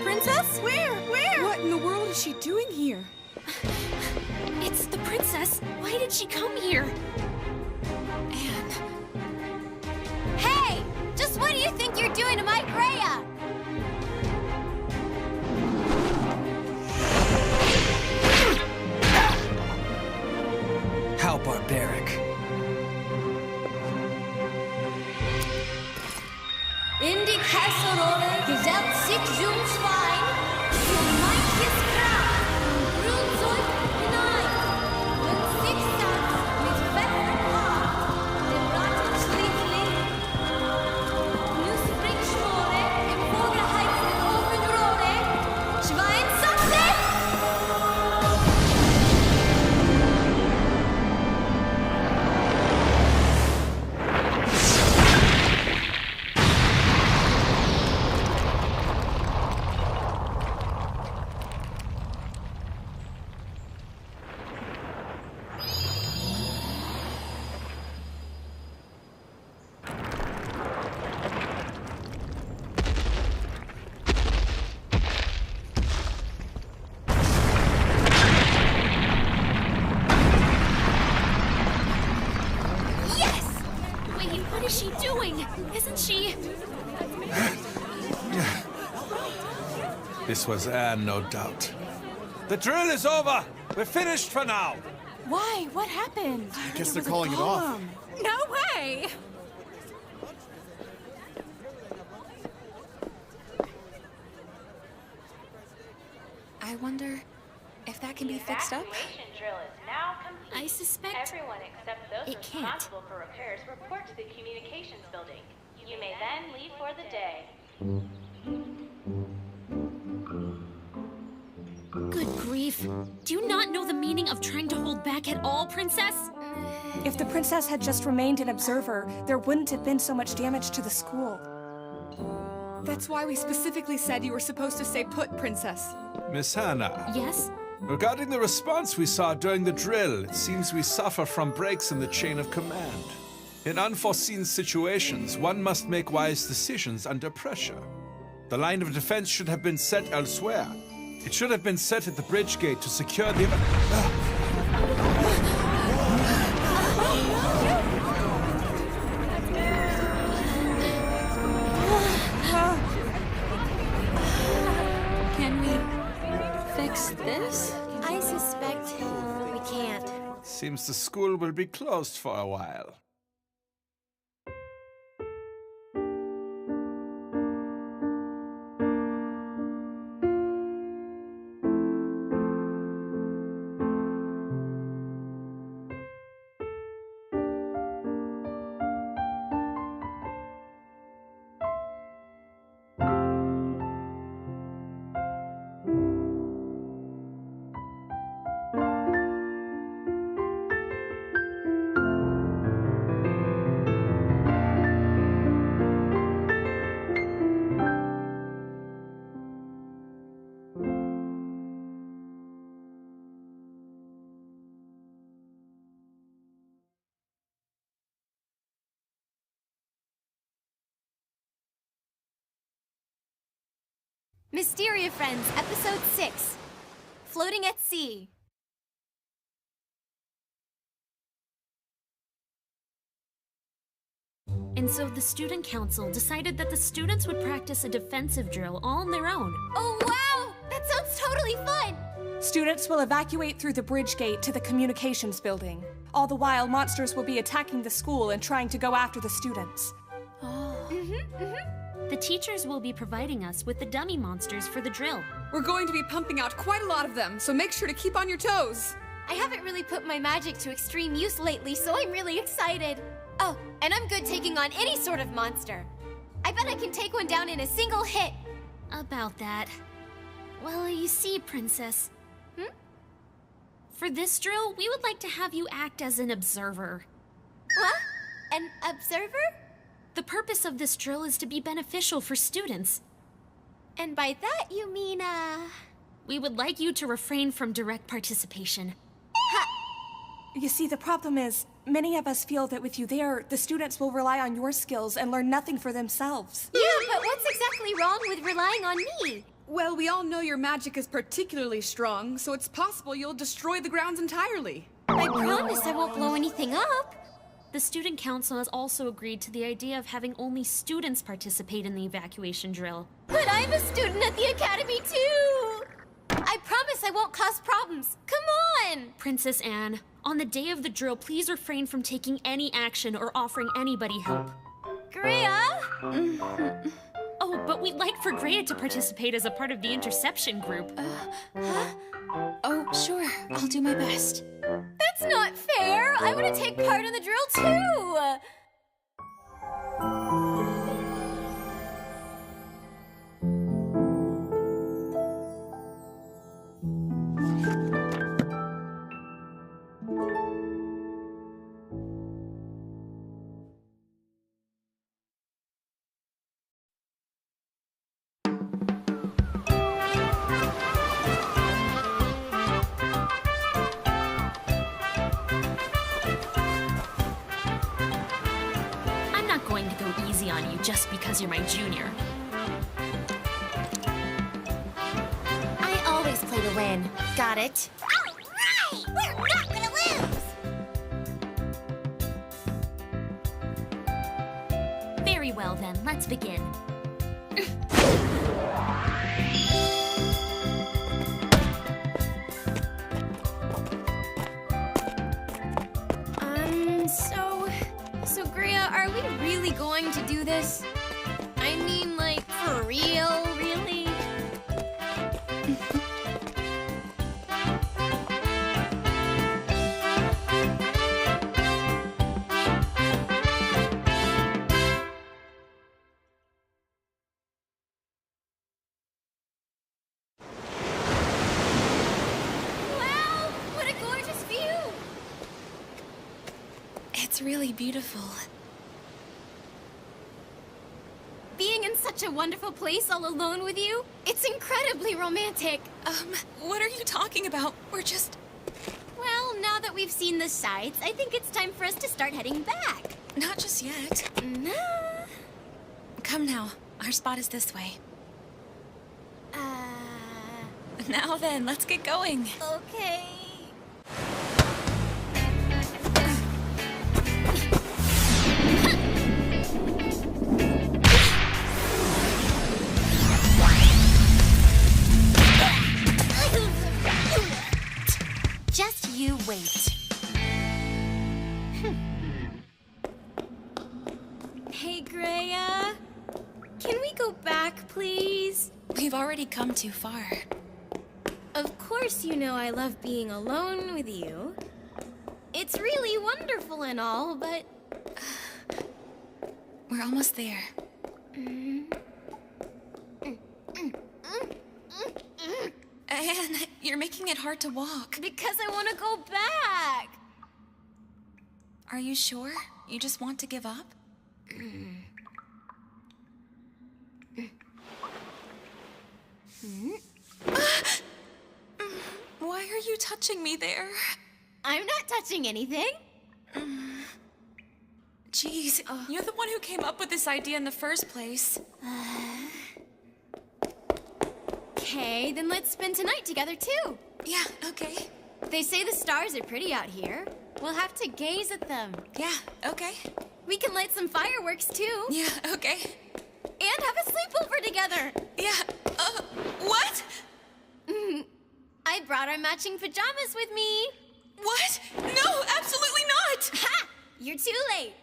Princess? Where? What in the world is she doing here? It's the princess. Why did she come here? Anne. Hey! Just what do you think you're doing to my Greya? How barbaric. In die Kasserole gesellt sich zum Schwein, zum manches Grab und Grünzeug hinein. Und sich satt mit fetten Hart, dem Ratten schließlich, knusprig Schmore im Isn't she? This was Anne, no doubt. The drill is over! We're finished for now! Why? What happened? I guess they're calling it off. No way! I wonder if that can be fixed up? Drill is now complete. I suspect everyone except those it can't. responsible for repairs report to the communications building. You may then leave for the day. Good grief. Do you not know the meaning of trying to hold back at all, Princess? If the princess had just remained an observer, there wouldn't have been so much damage to the school. That's why we specifically said you were supposed to stay put, Princess. Miss Hannah. Yes? Regarding the response we saw during the drill, it seems we suffer from breaks in the chain of command. In unforeseen situations, one must make wise decisions under pressure. The line of defense should have been set elsewhere. It should have been set at the bridge gate to secure the... Can we fix this? I suspect we can't. Seems the school will be closed for a while. Mysteria Friends, Episode 6, Floating at Sea. And so the student council decided that the students would practice a defensive drill all on their own. Oh, wow! That sounds totally fun! Students will evacuate through the bridge gate to the communications building. All the while, monsters will be attacking the school and trying to go after the students. The teachers will be providing us with the dummy monsters for the drill. We're going to be pumping out quite a lot of them, so make sure to keep on your toes. I haven't really put my magic to extreme use lately, so I'm really excited. Oh, and I'm good taking on any sort of monster. I bet I can take one down in a single hit. About that. Well, you see, Princess. For this drill, we would like to have you act as an observer. What? An observer? The purpose of this drill is to be beneficial for students. And by that, you mean, We would like you to refrain from direct participation. You see, the problem is, many of us feel that with you there, the students will rely on your skills and learn nothing for themselves. Yeah, but what's exactly wrong with relying on me? Well, we all know your magic is particularly strong, so it's possible you'll destroy the grounds entirely. I promise I won't blow anything up. The student council has also agreed to the idea of having only students participate in the evacuation drill. But I'm a student at the academy, too! I promise I won't cause problems. Come on! Princess Anne, on the day of the drill, please refrain from taking any action or offering anybody help. Greya? Oh, but we'd like for Greya to participate as a part of the interception group. Oh, sure. I'll do my best. That's not fair! I want to take part in the drill, too! Just because you're my junior. I always play to win. Got it? All right! We're not gonna lose! Very well then, let's begin. So Greya, are we really going to do this? I mean, like, for real, really? Wow! What a gorgeous view! It's really beautiful. Being in such a wonderful place all alone with you, it's incredibly romantic. What are you talking about? We're just... Well, now that we've seen the sights, I think it's time for us to start heading back. Not just yet. Nah. Come now. Our spot is this way. Now then, let's get going. Okay. Just you wait. Hey, Greya. Can we go back, please? We've already come too far. Of course you know I love being alone with you. It's really wonderful and all, but... We're almost there. Anne, you're making it hard to walk. Because I want to go back. Are you sure? You just want to give up? Why are you touching me there? I'm not touching anything. Jeez, you're the one who came up with this idea in the first place. Okay, then let's spend tonight together too. Yeah, okay. They say the stars are pretty out here. We'll have to gaze at them. Yeah, okay. We can light some fireworks too. Yeah, okay. And have a sleepover together. Yeah, what? I brought our matching pajamas with me. What? No, absolutely not! Ha! You're too late.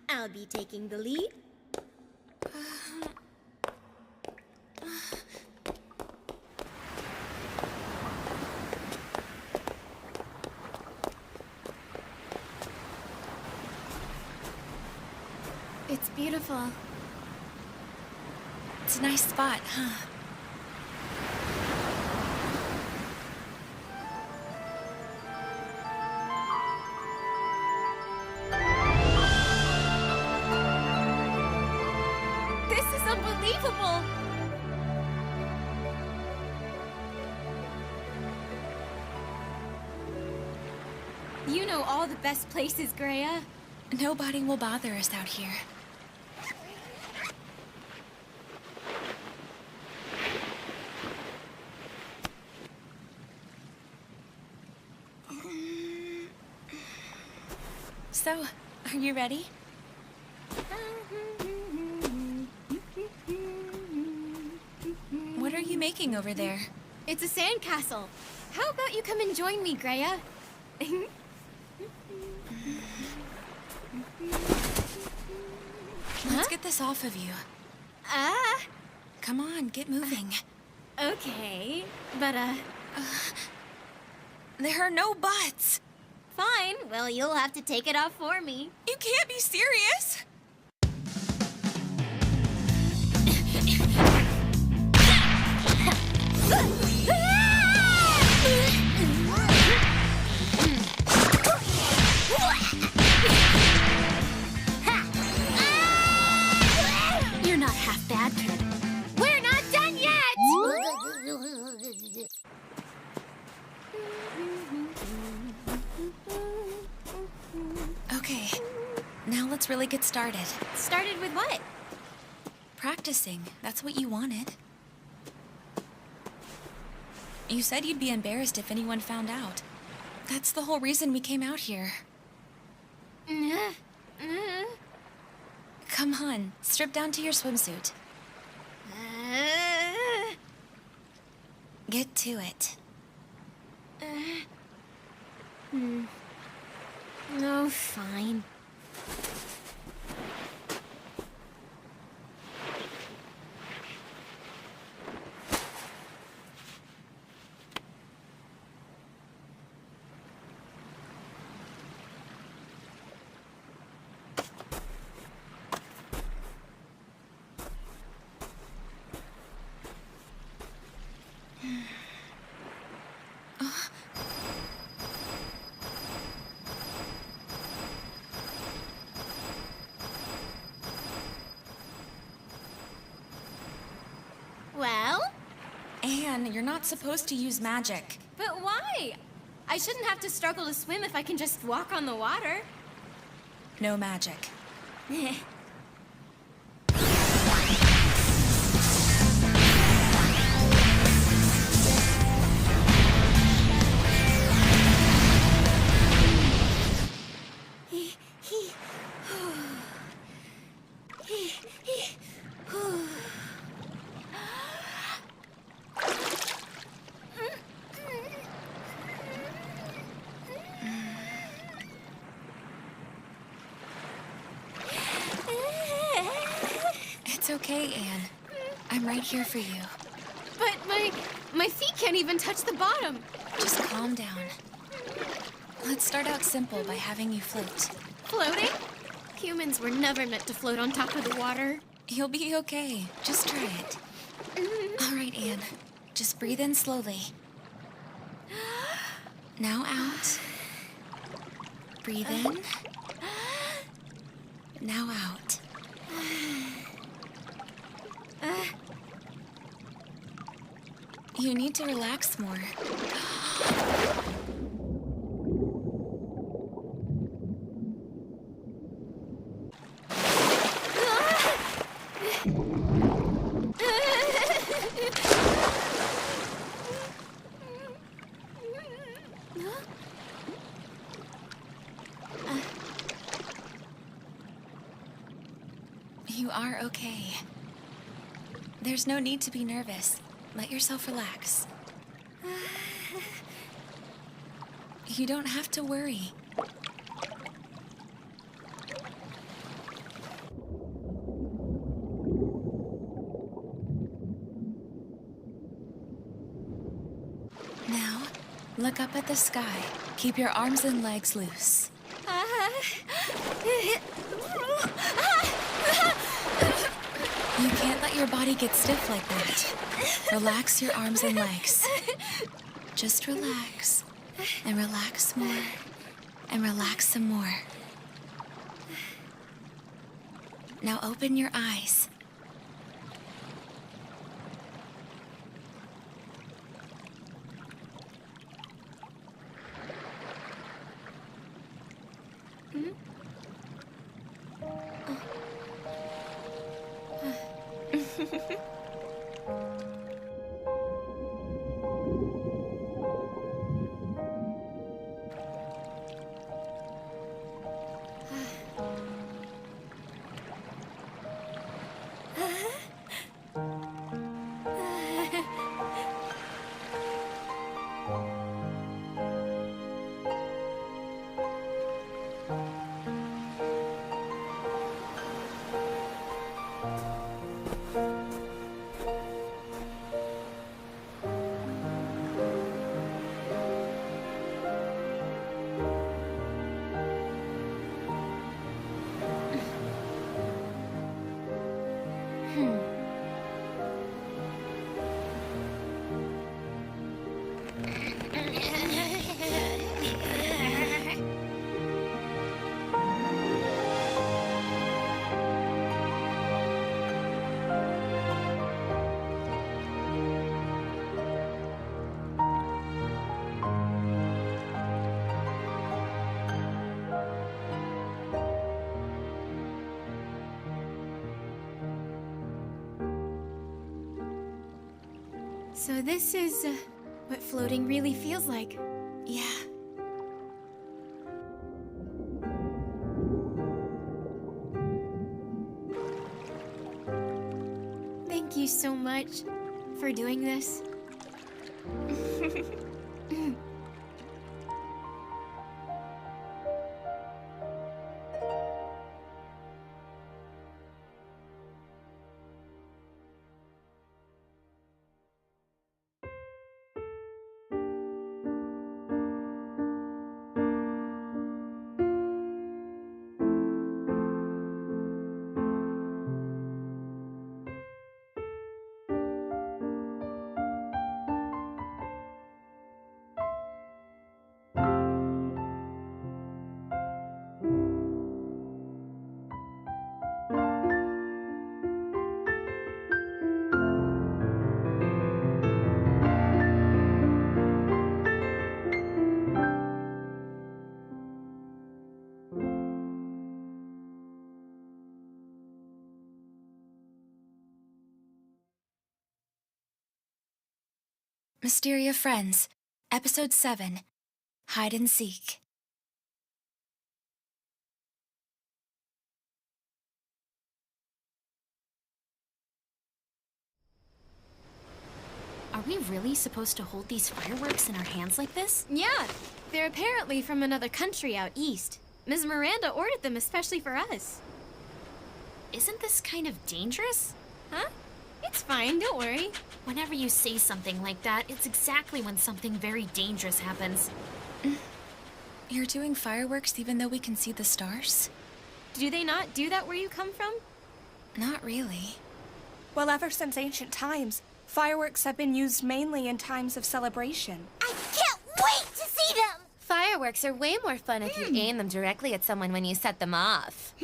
I'll be taking the lead. It's beautiful. It's a nice spot, huh? This is unbelievable! You know all the best places, Greya. Nobody will bother us out here. So, are you ready? What are you making over there? It's a sandcastle. How about you come and join me, Greya? Let's get this off of you. Come on, get moving. Okay, but there are no buts. Fine, well, you'll have to take it off for me. You can't be serious. You're not half bad, kid. We're not done yet! Okay, now let's really get started. Started with what? Practicing. That's what you wanted. You said you'd be embarrassed if anyone found out. That's the whole reason we came out here. Come on, strip down to your swimsuit. Get to it. No, fine. Well? Anne, you're not supposed to use magic. But why? I shouldn't have to struggle to swim if I can just walk on the water. No magic. It's okay, Anne. I'm right here for you. But my feet can't even touch the bottom. Just calm down. Let's start out simple by having you float. Floating? Humans were never meant to float on top of the water. You'll be okay. Just try it. All right, Anne. Just breathe in slowly. Now out. Breathe in. Now out. You need to relax more. You are okay. There's no need to be nervous. Let yourself relax. You don't have to worry. Now, look up at the sky. Keep your arms and legs loose. You can't let your body get stiff like that. Relax your arms and legs. Just relax, and relax more, and relax some more. Now open your eyes. So this is what floating really feels like. Yeah. you so much for doing this. Mysteria Friends, Episode 7, Hide and Seek. Are we really supposed to hold these fireworks in our hands like this? Yeah, they're apparently from another country out east. Ms. Miranda ordered them especially for us. Isn't this kind of dangerous? Huh? It's fine, don't worry. Whenever you say something like that, it's exactly when something very dangerous happens. You're doing fireworks even though we can see the stars? Do they not do that where you come from? Not really. Well, ever since ancient times, fireworks have been used mainly in times of celebration. I can't wait to see them! Fireworks are way more fun if you aim them directly at someone when you set them off.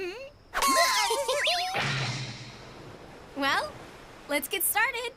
Well, let's get started.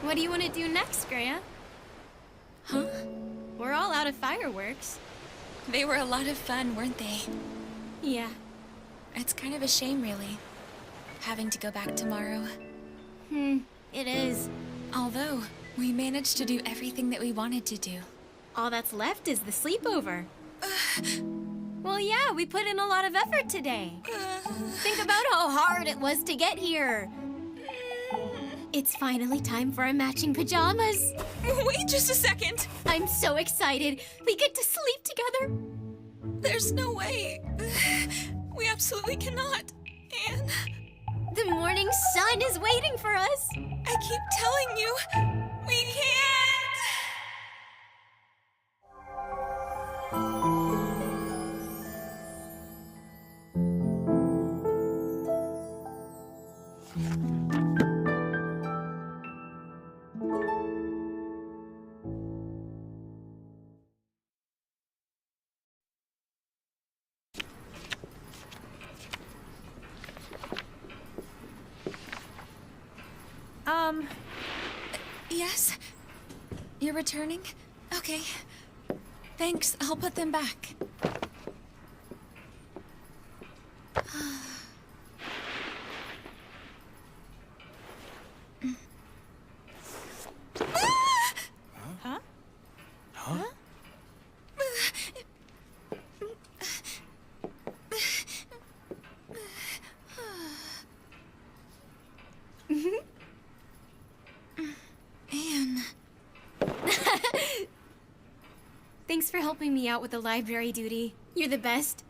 What do you want to do next, Greya? Huh? We're all out of fireworks. They were a lot of fun, weren't they? Yeah. It's kind of a shame, really, having to go back tomorrow. It is. Although, we managed to do everything that we wanted to do. All that's left is the sleepover. Well, yeah, we put in a lot of effort today. Think about how hard it was to get here. It's finally time for our matching pajamas. Wait just a second! I'm so excited. We get to sleep together. There's no way. We absolutely cannot. Anne. The morning sun is waiting for us. I keep telling you, we can't! Yes? You're returning? Okay. Thanks, I'll put them back. Huh? Huh? Anne. Thanks for helping me out with the library duty. You're the best.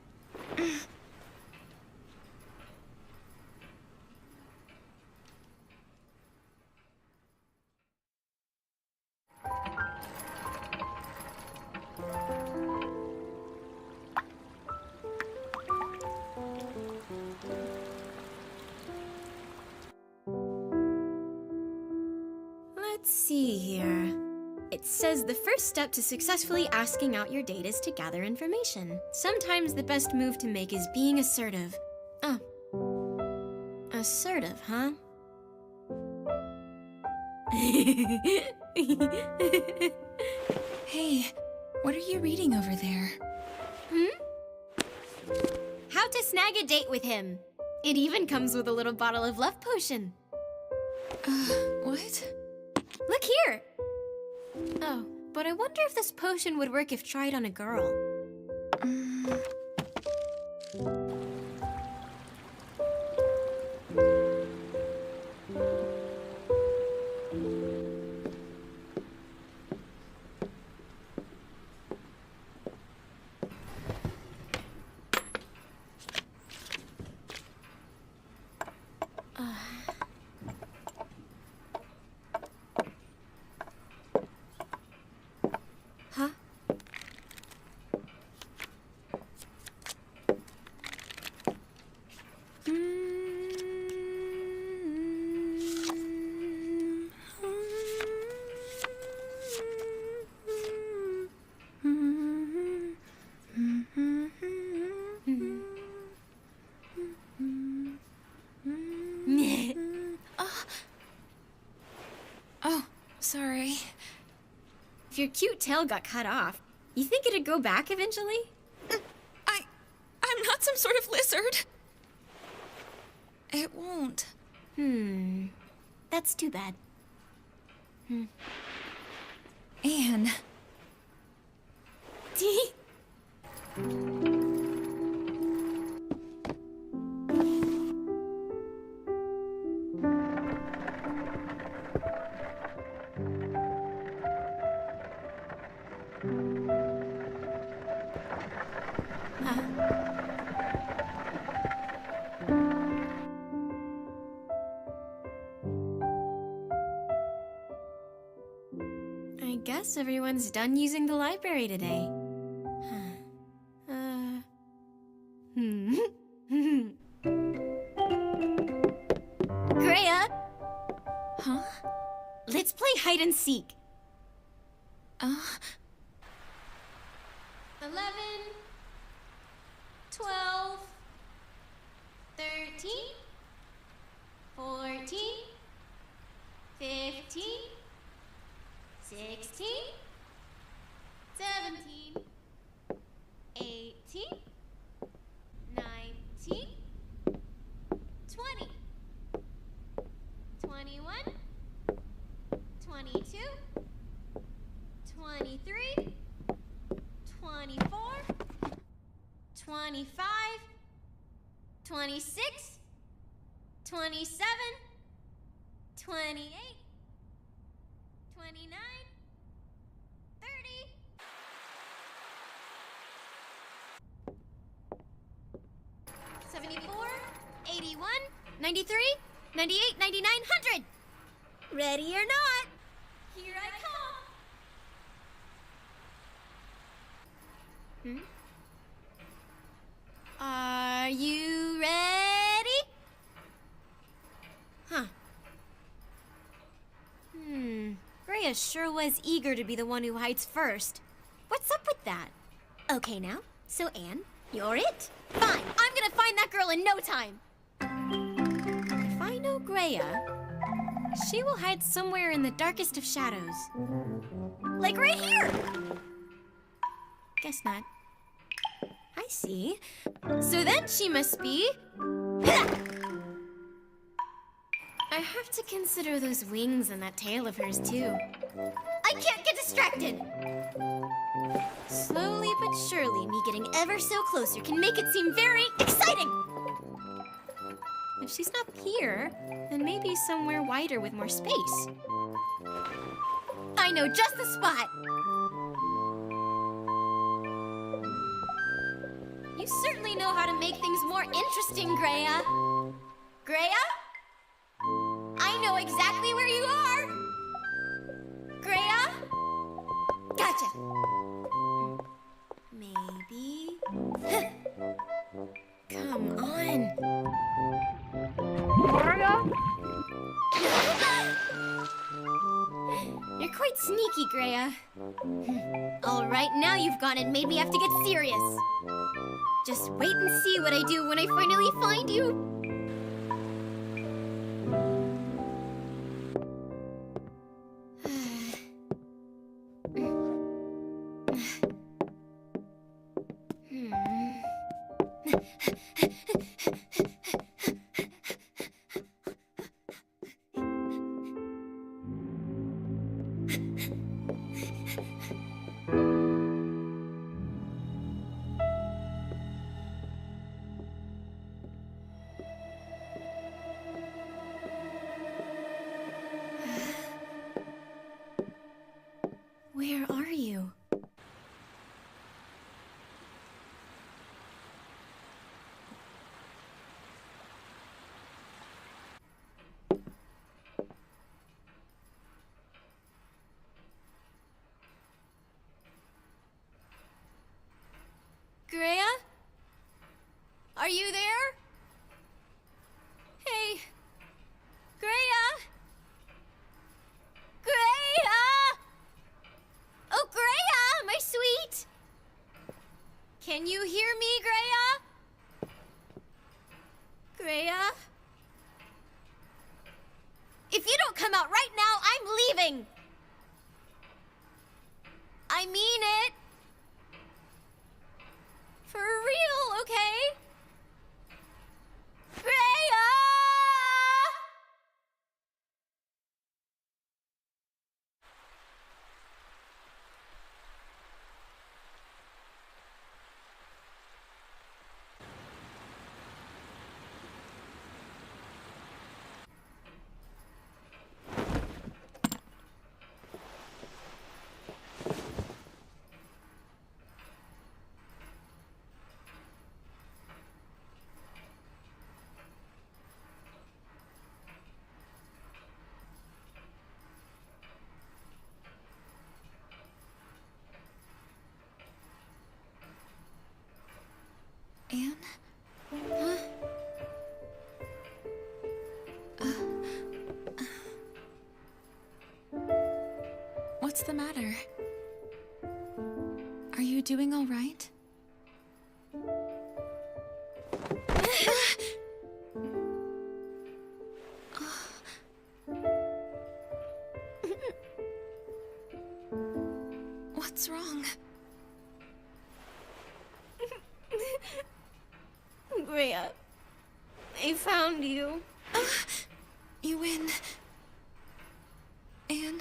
says the first step to successfully asking out your date is to gather information. Sometimes the best move to make is being assertive. Oh. Assertive, huh? Hey, what are you reading over there? How to snag a date with him. It even comes with a little bottle of love potion. What? Look here! Oh, but I wonder if this potion would work if tried on a girl. Huh? Oh, sorry. If your cute tail got cut off, you think it'd grow back eventually? I'm not some sort of lizard. It won't. That's too bad. Anne. I guess everyone's done using the library today. Greya! Huh? Let's play hide and seek. 11, 12, 13, 14, 15, 16, 17, 18, 19, 20, 21, 22, 23, 24, 25, 26, 27, 28, 29, 30. $74, $81, $93, $98, $99, $100. Ready or not, here I come. Are you ready? Huh. Greya sure was eager to be the one who hides first. What's up with that? Okay now, so Anne, you're it. Fine, I'm gonna find that girl in no time. If I know Greya, she will hide somewhere in the darkest of shadows. Like right here! Guess not. I see. So then she must be... I have to consider those wings and that tail of hers, too. I can't get distracted! Slowly but surely, me getting ever so closer can make it seem very exciting! If she's not here, then maybe somewhere wider with more space. I know just the spot! You certainly know how to make things more interesting, Greya. Greya? I know exactly where you are! Greya? Gotcha! Maybe... Come on. Mario? You're quite sneaky, Greya. All right, now you've gone and made me have to get serious. Just wait and see what I do when I finally find you. Where are you? Greya? Are you there? Hey. Greya? Greya! Oh, Greya, my sweet! Can you hear me, Greya? Greya? If you don't come out right now, I'm leaving! I mean it! For real, okay? Greya! Anne? Huh? What's the matter? Are you doing all right? What's wrong? Greya, I found you. You win. Anne?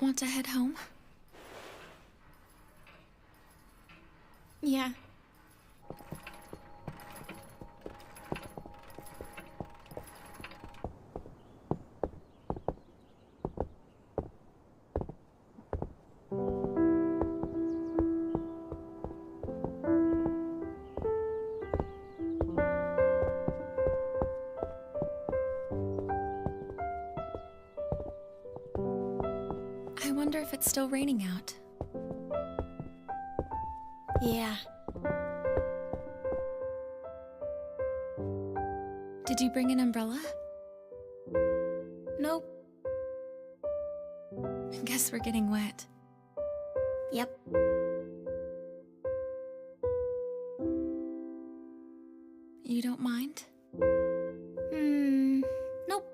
Want to head home? Yeah. I wonder if it's still raining out. Yeah. Did you bring an umbrella? Nope. Guess we're getting wet. Yep. You don't mind? Nope.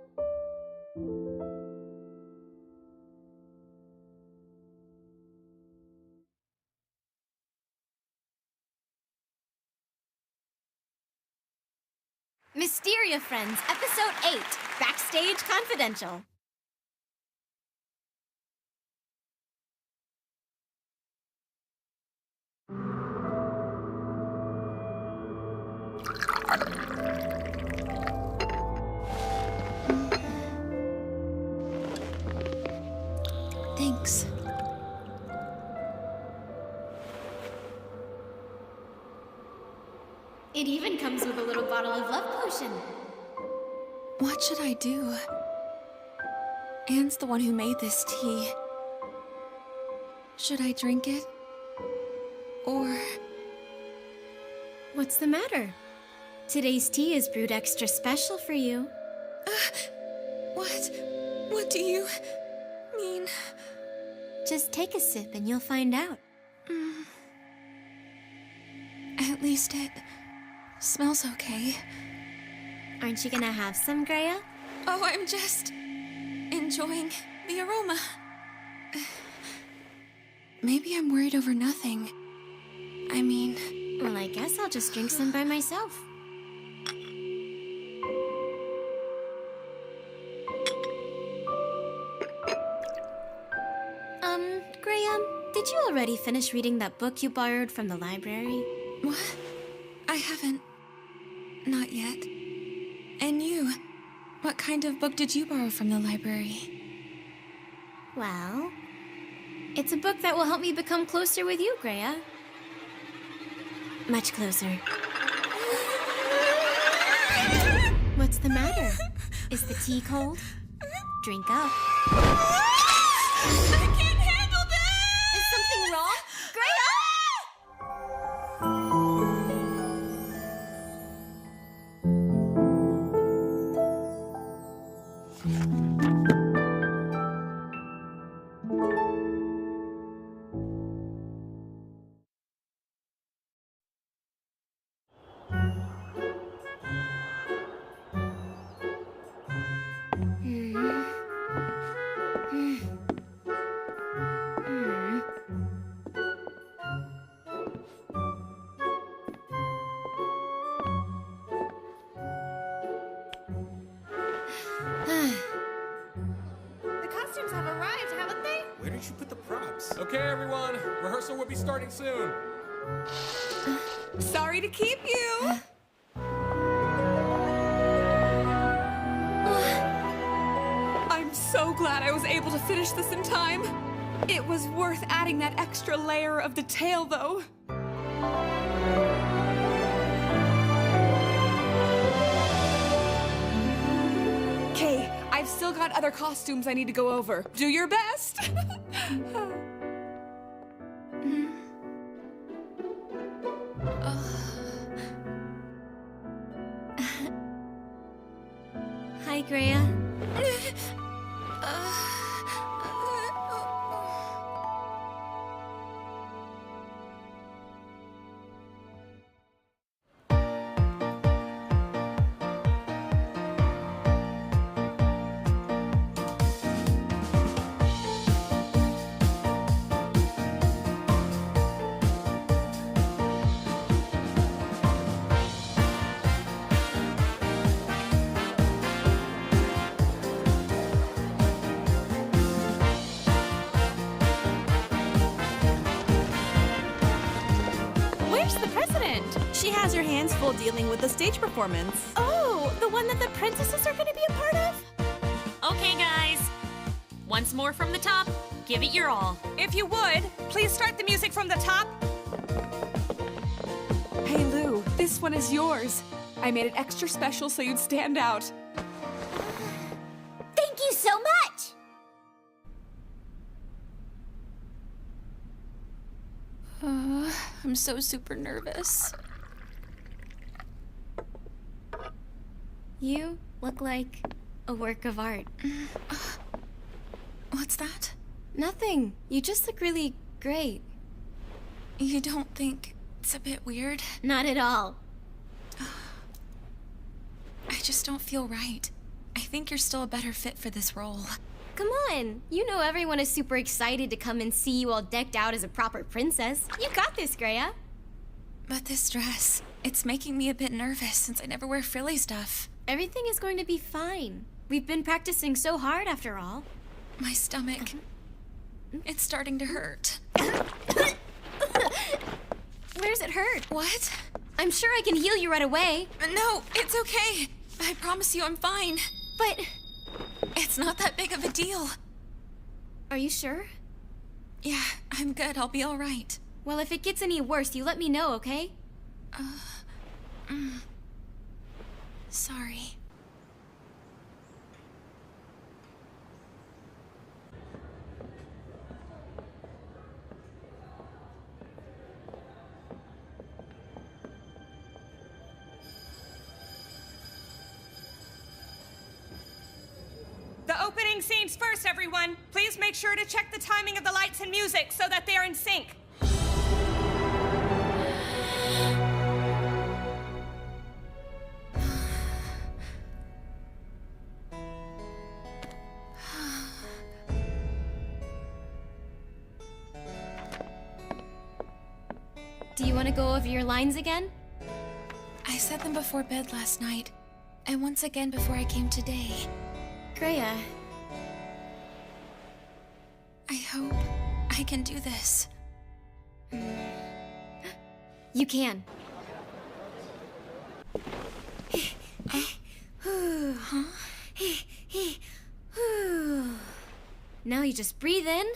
Mysteria Friends, Episode 8, Backstage Confidential. Thanks. It even comes with a little bottle of love potion. What should I do? Anne's the one who made this tea. Should I drink it? Or... What's the matter? Today's tea is brewed extra special for you. What? What do you mean? Just take a sip and you'll find out. At least it smells okay. Aren't you gonna have some, Greya? Oh, I'm just enjoying the aroma. Maybe I'm worried over nothing. I mean... Well, I guess I'll just drink some by myself. Greya, did you already finish reading that book you borrowed from the library? What? I haven't. Not yet. And you? What kind of book did you borrow from the library? Well, it's a book that will help me become closer with you, Greya. Much closer. What's the matter? Is the tea cold? Drink up. I can't handle this! Is something wrong? Okay, everyone. Rehearsal will be starting soon. Sorry to keep you. I'm so glad I was able to finish this in time. It was worth adding that extra layer of detail, though. Okay, I've still got other costumes I need to go over. Do your best. Hi, Greya. She has her hands full dealing with the stage performance. Oh, the one that the princesses are gonna be a part of? Okay, guys. Once more from the top. Give it your all. If you would, please start the music from the top. Hey, Lou, this one is yours. I made it extra special so you'd stand out. Thank you so much! I'm so super nervous. You look like a work of art. What's that? Nothing. You just look really great. You don't think it's a bit weird? Not at all. I just don't feel right. I think you're still a better fit for this role. Come on. You know everyone is super excited to come and see you all decked out as a proper princess. You got this, Greya. But this dress, it's making me a bit nervous since I never wear frilly stuff. Everything is going to be fine. We've been practicing so hard after all. My stomach, it's starting to hurt. Where's it hurt? What? I'm sure I can heal you right away. No, it's okay. I promise you I'm fine. But it's not that big of a deal. Are you sure? Yeah, I'm good. I'll be all right. Well, if it gets any worse, you let me know, okay? Sorry. The opening scenes first, everyone. Please make sure to check the timing of the lights and music so that they are in sync. Do you want to go over your lines again? I said them before bed last night, and once again before I came today. Greya. I hope I can do this. You can. Now you just breathe in.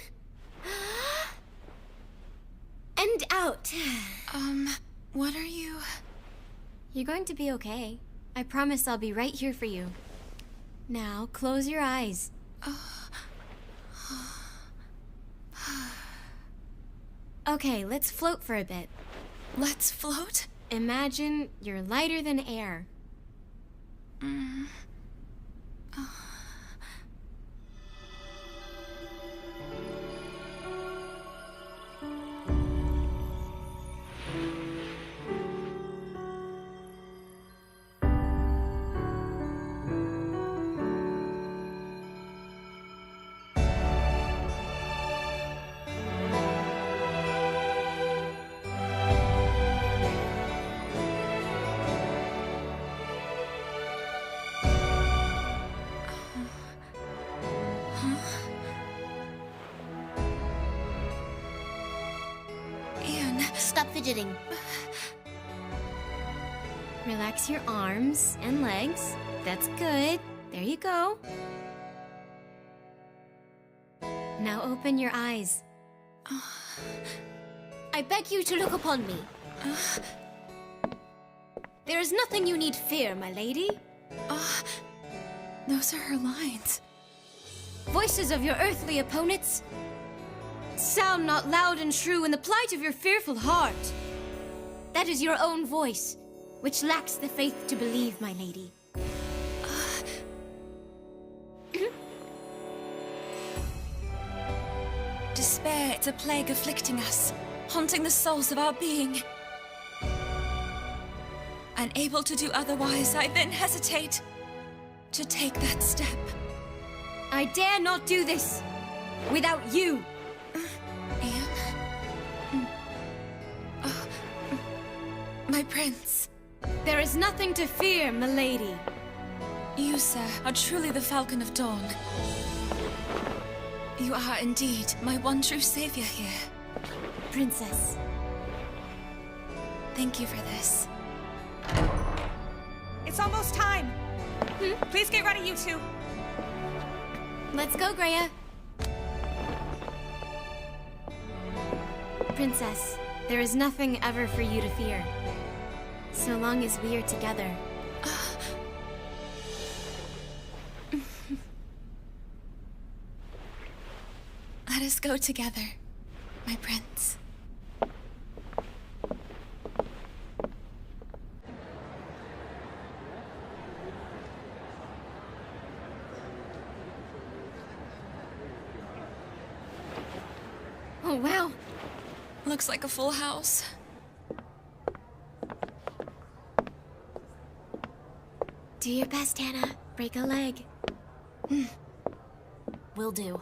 And out. What are you? You're going to be okay. I promise I'll be right here for you. Now, close your eyes. Okay, let's float for a bit. Let's float? Imagine you're lighter than air. Stop fidgeting. Relax your arms and legs. That's good. There you go. Now open your eyes. I beg you to look upon me. There is nothing you need fear, my lady. Those are her lines. Voices of your earthly opponents, sound not loud and true in the plight of your fearful heart. That is your own voice, which lacks the faith to believe, my lady. Despair, it's a plague afflicting us, haunting the souls of our being. Unable to do otherwise, I then hesitate to take that step. I dare not do this without you. Anne? My prince. There is nothing to fear, milady. You, sir, are truly the Falcon of Dawn. You are indeed my one true savior here. Princess. Thank you for this. It's almost time. Please get ready, you two. Let's go, Greya. Princess, there is nothing ever for you to fear. So long as we are together. Let us go together, my prince. Looks like a full house. Do your best, Hannah. Break a leg. Will do.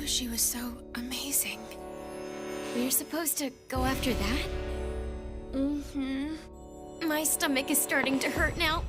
She was so amazing. We're supposed to go after that? Mm-hmm. My stomach is starting to hurt now.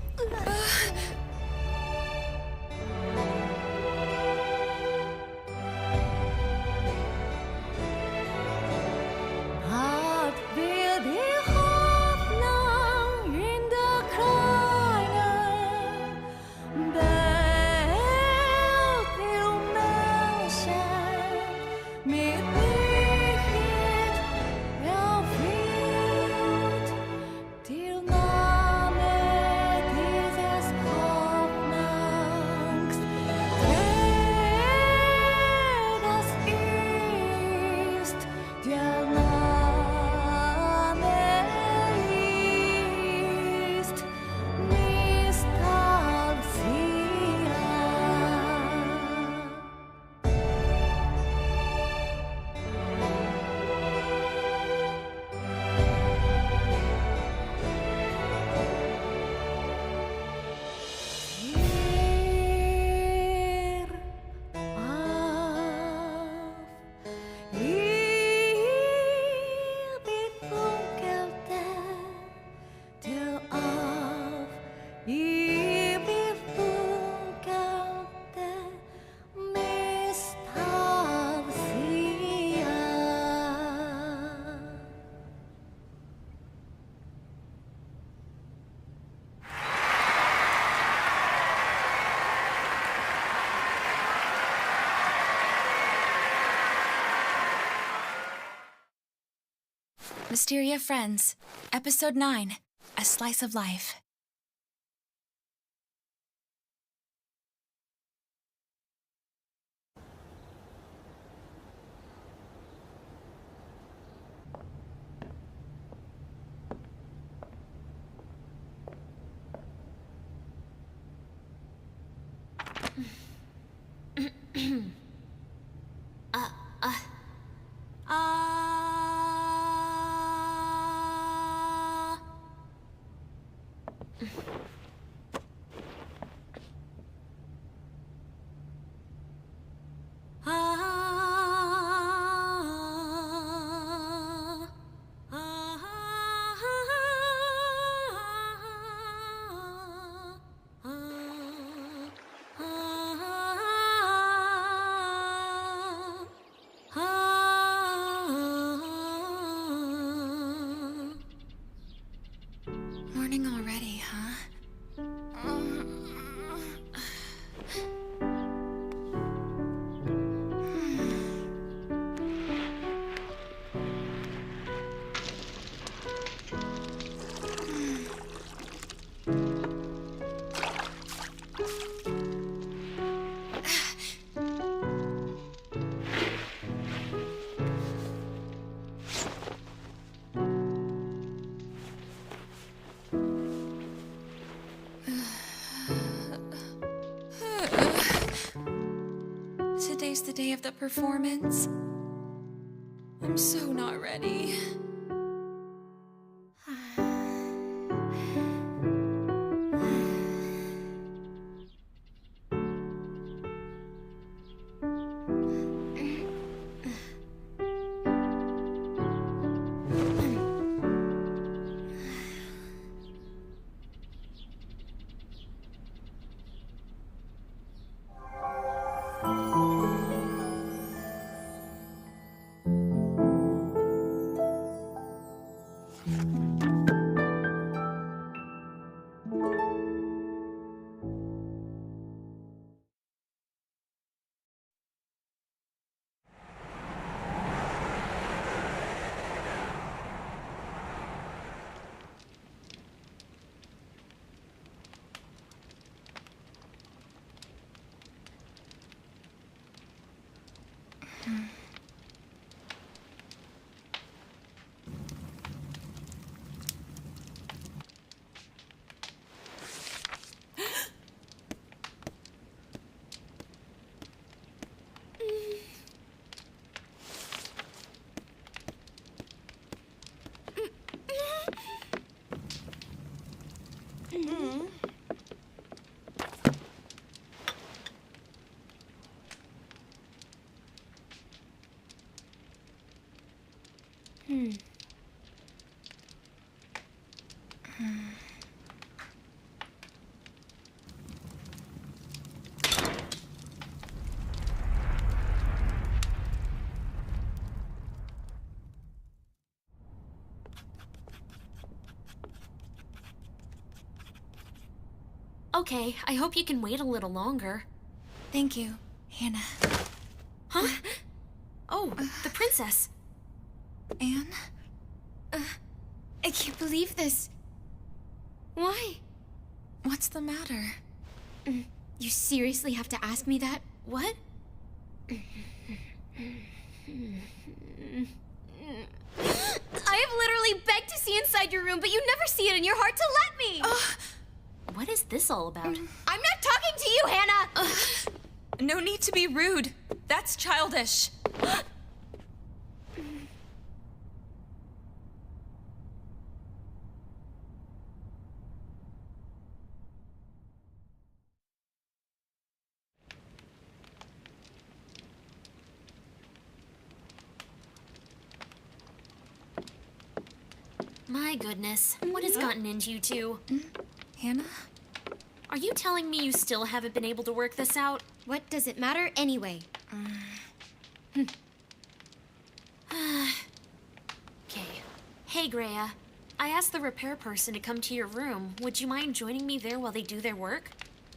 Mysteria Friends, Episode 9, A Slice of Life. today's the day of the performance. I'm so not ready. Okay, I hope you can wait a little longer. Thank you, Hannah. Huh? Oh, the princess. Anne? I can't believe this. Why? What's the matter? You seriously have to ask me that? What? I have literally begged to see inside your room, but you never see it in your heart to let me! What is this all about? I'm not talking to you, Hannah! No need to be rude. That's childish. My goodness, what has gotten into you two? Hannah? Are you telling me you still haven't been able to work this out? What does it matter anyway? Okay. Hey, Greya. I asked the repair person to come to your room. Would you mind joining me there while they do their work?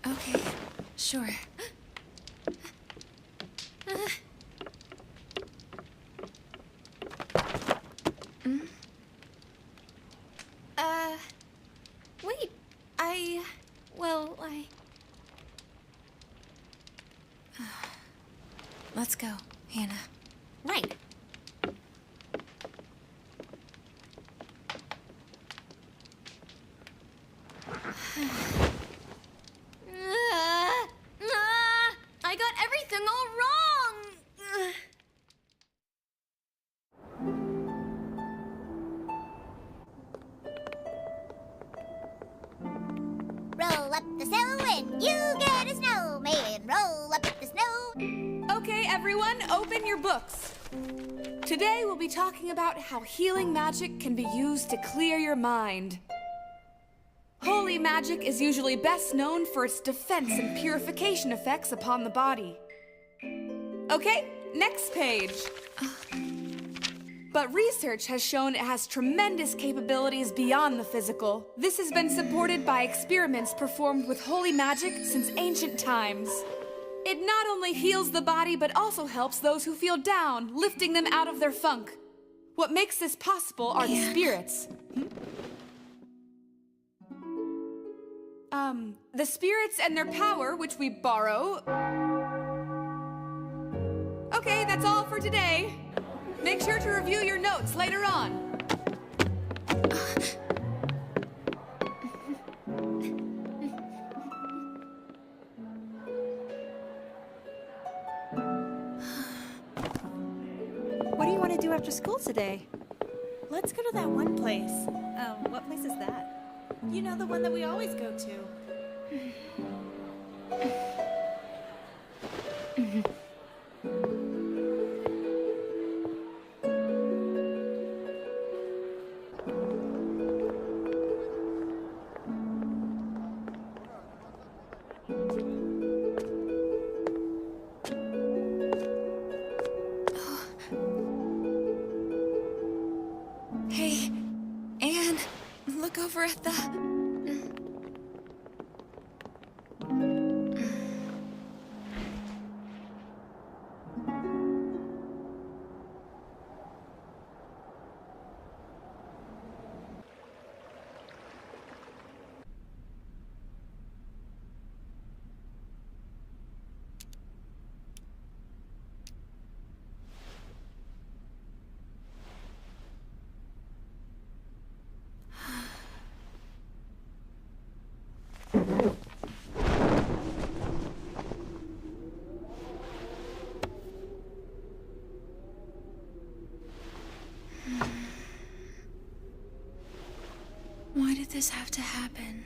Okay, sure. Wait, Let's go, Hannah. Right. I got everything all wrong! Roll up the snow and you get a snowman. Roll up the snow. Okay, everyone, open your books. Today we'll be talking about how healing magic can be used to clear your mind. Holy magic is usually best known for its defense and purification effects upon the body. Okay, next page. But research has shown it has tremendous capabilities beyond the physical. This has been supported by experiments performed with holy magic since ancient times. It not only heals the body, but also helps those who feel down, lifting them out of their funk. What makes this possible are the spirits. The spirits and their power, which we borrow. Okay, that's all for today. Make sure to review your notes later on. you want to do after school today? Let's go to that one place. What place is that? You know, the one that we always go to. Hey, Anne, look over at the... Why did this have to happen?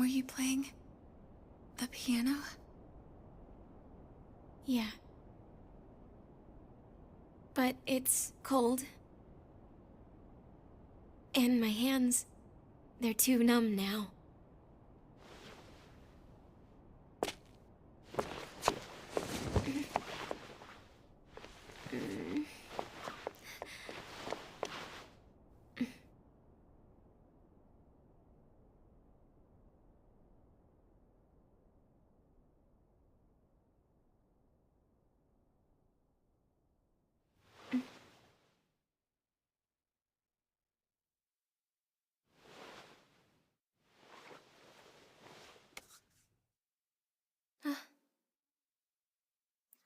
Were you playing the piano? Yeah. But it's cold. And my hands, they're too numb now.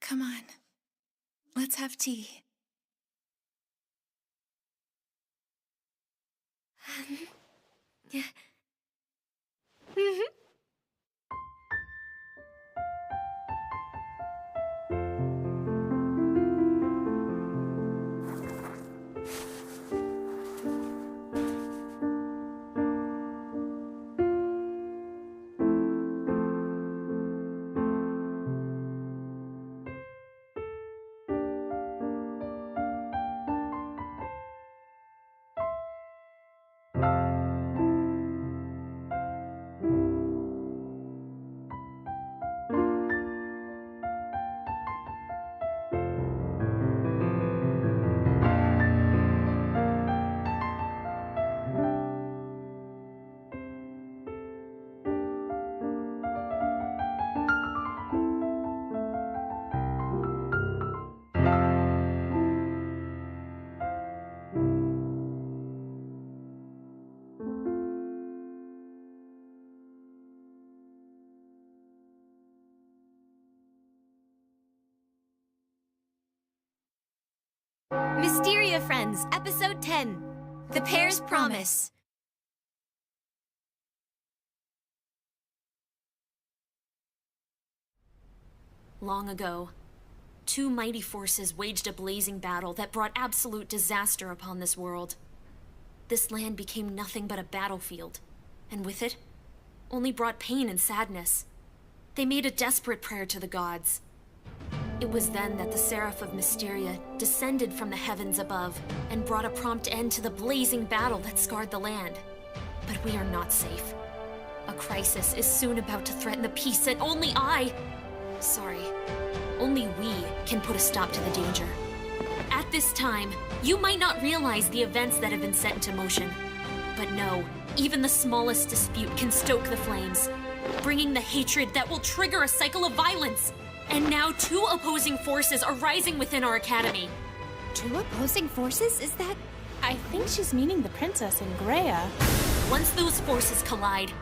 Come on. Let's have tea. Yeah. Mysteria Friends, Episode 10. The Pair's Promise. Long ago, two mighty forces waged a blazing battle that brought absolute disaster upon this world. This land became nothing but a battlefield, and with it, only brought pain and sadness. They made a desperate prayer to the gods. It was then that the Seraph of Mysteria descended from the heavens above and brought a prompt end to the blazing battle that scarred the land. But we are not safe. A crisis is soon about to threaten the peace that only only we can put a stop to the danger. At this time, you might not realize the events that have been set into motion. But no, even the smallest dispute can stoke the flames, bringing the hatred that will trigger a cycle of violence. And now two opposing forces are rising within our academy. Two opposing forces? Is that... I think she's meaning the princess and Greya. Once those forces collide,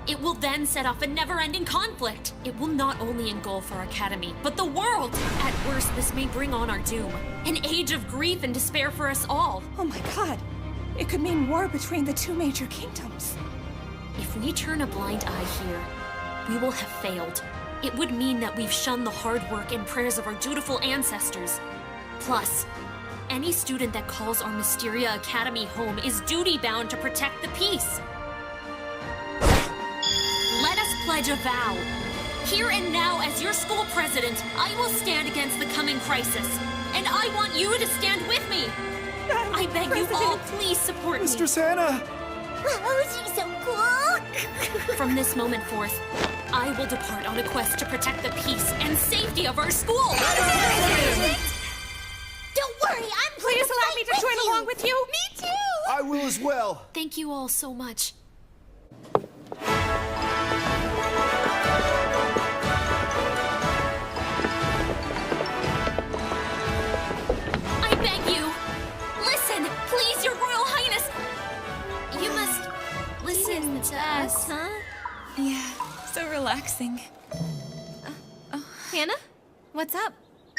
it will then set off a never-ending conflict. It will not only engulf our academy, but the world. At worst, this may bring on our doom. An age of grief and despair for us all. Oh my god. It could mean war between the two major kingdoms. If we turn a blind eye here, we will have failed. It would mean that we've shunned the hard work and prayers of our dutiful ancestors. Plus, any student that calls our Mysteria Academy home is duty-bound to protect the peace. Let us pledge a vow. Here and now, as your school president, I will stand against the coming crisis. And I want you to stand with me. I beg you all, please support me. Mistress Hannah! Oh, she's so cool! From this moment forth, I will depart on a quest to protect the peace and safety of our school. Don't worry, I'm Please allow me to join along with you. Me too! I will as well. Thank you all so much. I beg you, listen, please, Your Royal Highness. You must listen to us, huh? Yeah, so relaxing. Hannah? What's up?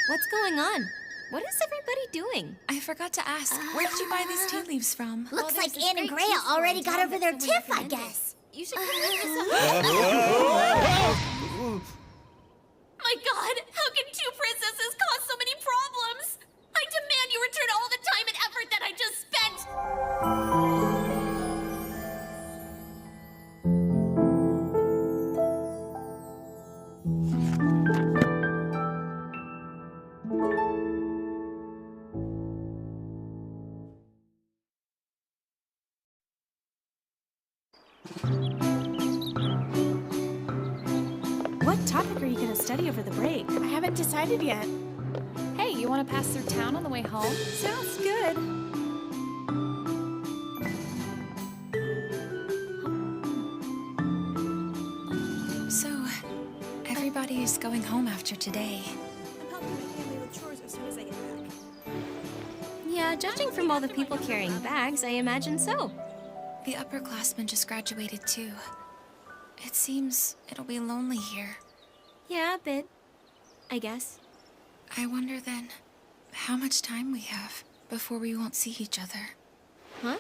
What's going on? What is everybody doing? I forgot to ask, where did you buy these tea leaves from? Looks like Anne and Greya already got over their tiff, I guess. You should come with us. My God, how can two princesses cause so many problems? I demand you return all the time and effort that I just spent. topic are you going to study over the break? I haven't decided yet. Hey, you want to pass through town on the way home? Sounds good. So, everybody is going home after today. I'm helping my family with chores as soon as I get back. Yeah, judging from all the people carrying bags, I imagine so. The upperclassmen just graduated too. It seems it'll be lonely here. Yeah, a bit. I guess. I wonder then, how much time we have before we won't see each other. Huh?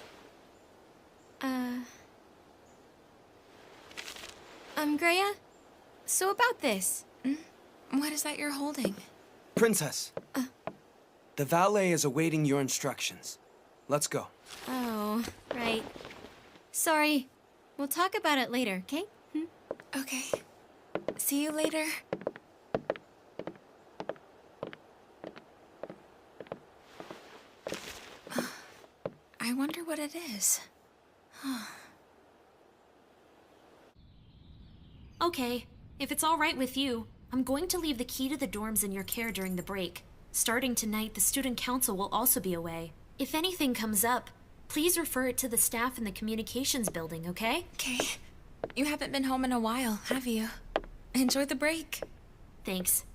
Greya? So about this. What is that you're holding? Princess. The valet is awaiting your instructions. Let's go. Oh, right. Sorry. We'll talk about it later, okay? Okay. See you later. I wonder what it is. Okay, if it's all right with you, I'm going to leave the key to the dorms in your care during the break. Starting tonight, the student council will also be away. If anything comes up, please refer it to the staff in the communications building, okay? Okay. You haven't been home in a while, have you? Enjoy the break. Thanks.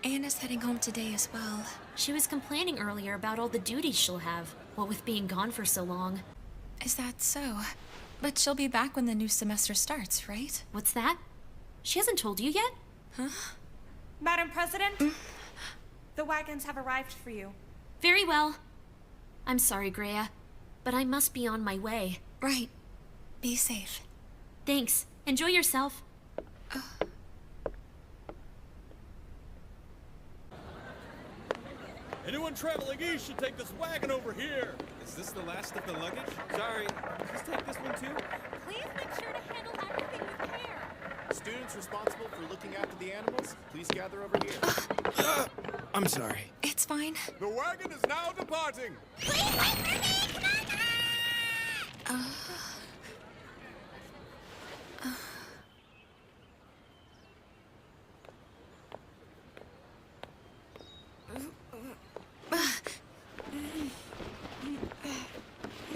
Anna's heading home today as well. She was complaining earlier about all the duties she'll have, what with being gone for so long. Is that so? But she'll be back when the new semester starts, right? What's that? She hasn't told you yet? Huh? Madam President, the wagons have arrived for you. Very well. I'm sorry, Greya, but I must be on my way. Right. Be safe. Thanks. Enjoy yourself. Anyone traveling east should take this wagon over here. Is this the last of the luggage? Sorry, please take this one too. Please make sure to handle everything with care. Students responsible for looking after the animals, please gather over here. I'm sorry. It's fine. The wagon is now departing. Please wait for me! Come on!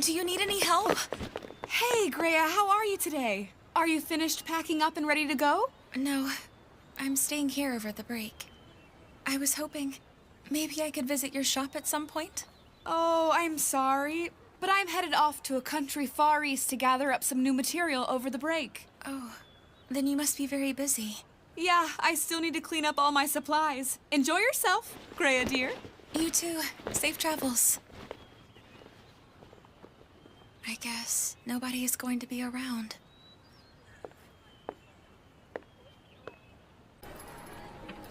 Do you need any help? Hey, Greya, how are you today? Are you finished packing up and ready to go? No, I'm staying here over the break. I was hoping maybe I could visit your shop at some point. Oh, I'm sorry, but I'm headed off to a country far east to gather up some new material over the break. Oh, then you must be very busy. Yeah, I still need to clean up all my supplies. Enjoy yourself, Greya dear. You too. Safe travels. I guess nobody is going to be around.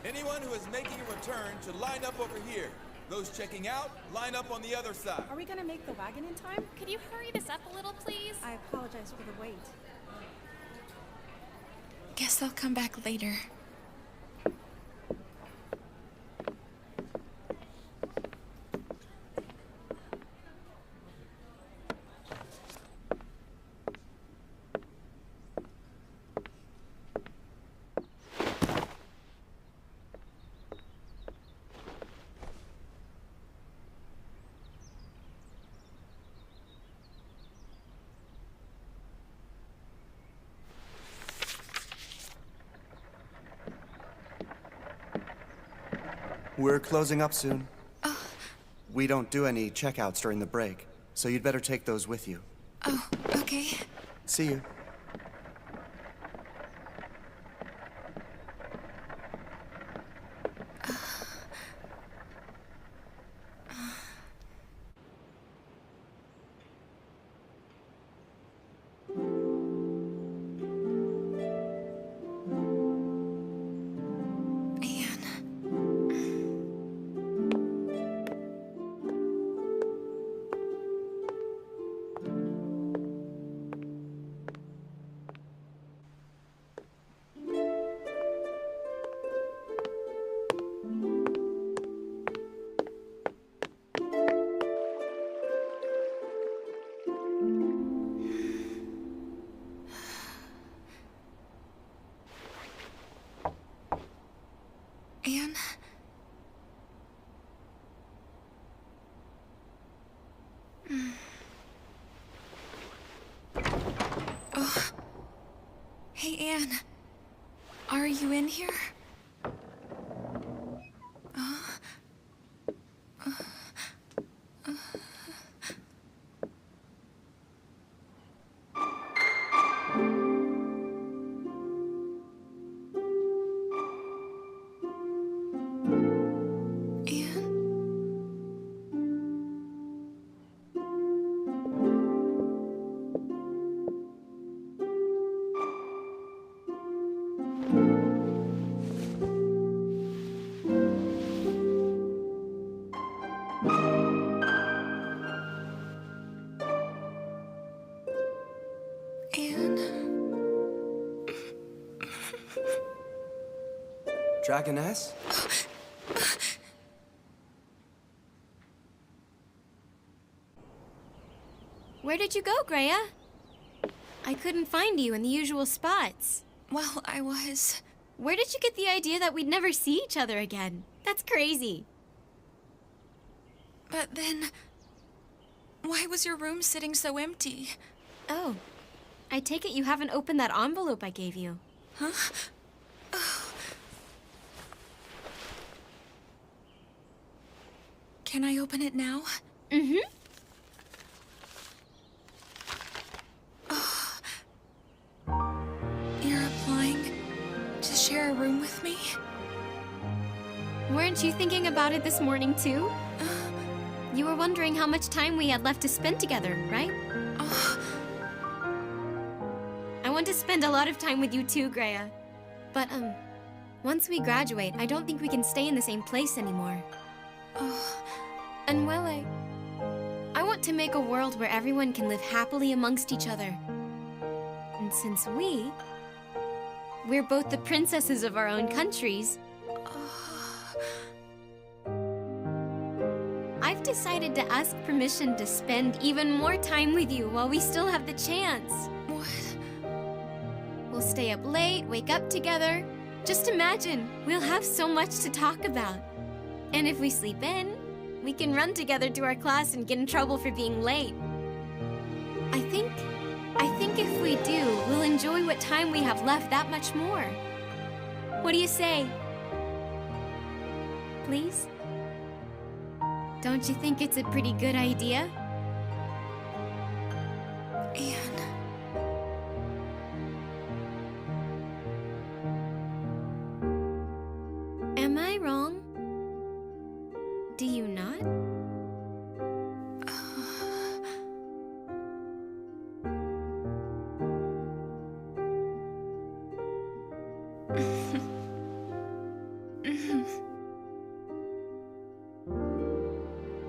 Anyone who is making a return should line up over here. Those checking out, line up on the other side. Are we going to make the wagon in time? Could you hurry this up a little, please? I apologize for the wait. Guess I'll come back later. We're closing up soon. We don't do any checkouts during the break, so you'd better take those with you. Oh, okay. See you. Anne, are you in here? Dragoness? Where did you go, Greya? I couldn't find you in the usual spots. Well, I was... Where did you get the idea that we'd never see each other again? That's crazy. But then... why was your room sitting so empty? Oh. I take it you haven't opened that envelope I gave you. Huh? Oh. Can I open it now? Mm-hmm. Oh. You're applying to share a room with me? Weren't you thinking about it this morning, too? You were wondering how much time we had left to spend together, right? I want to spend a lot of time with you too, Greya. But, once we graduate, I don't think we can stay in the same place anymore. And well, I want to make a world where everyone can live happily amongst each other. And since we're both the princesses of our own countries, I've decided to ask permission to spend even more time with you while we still have the chance. What? We'll stay up late, wake up together. Just imagine, we'll have so much to talk about. And if we sleep in, we can run together to our class and get in trouble for being late. I think if we do, we'll enjoy what time we have left that much more. What do you say? Please? Don't you think it's a pretty good idea? Anne. Am I wrong? Do you not?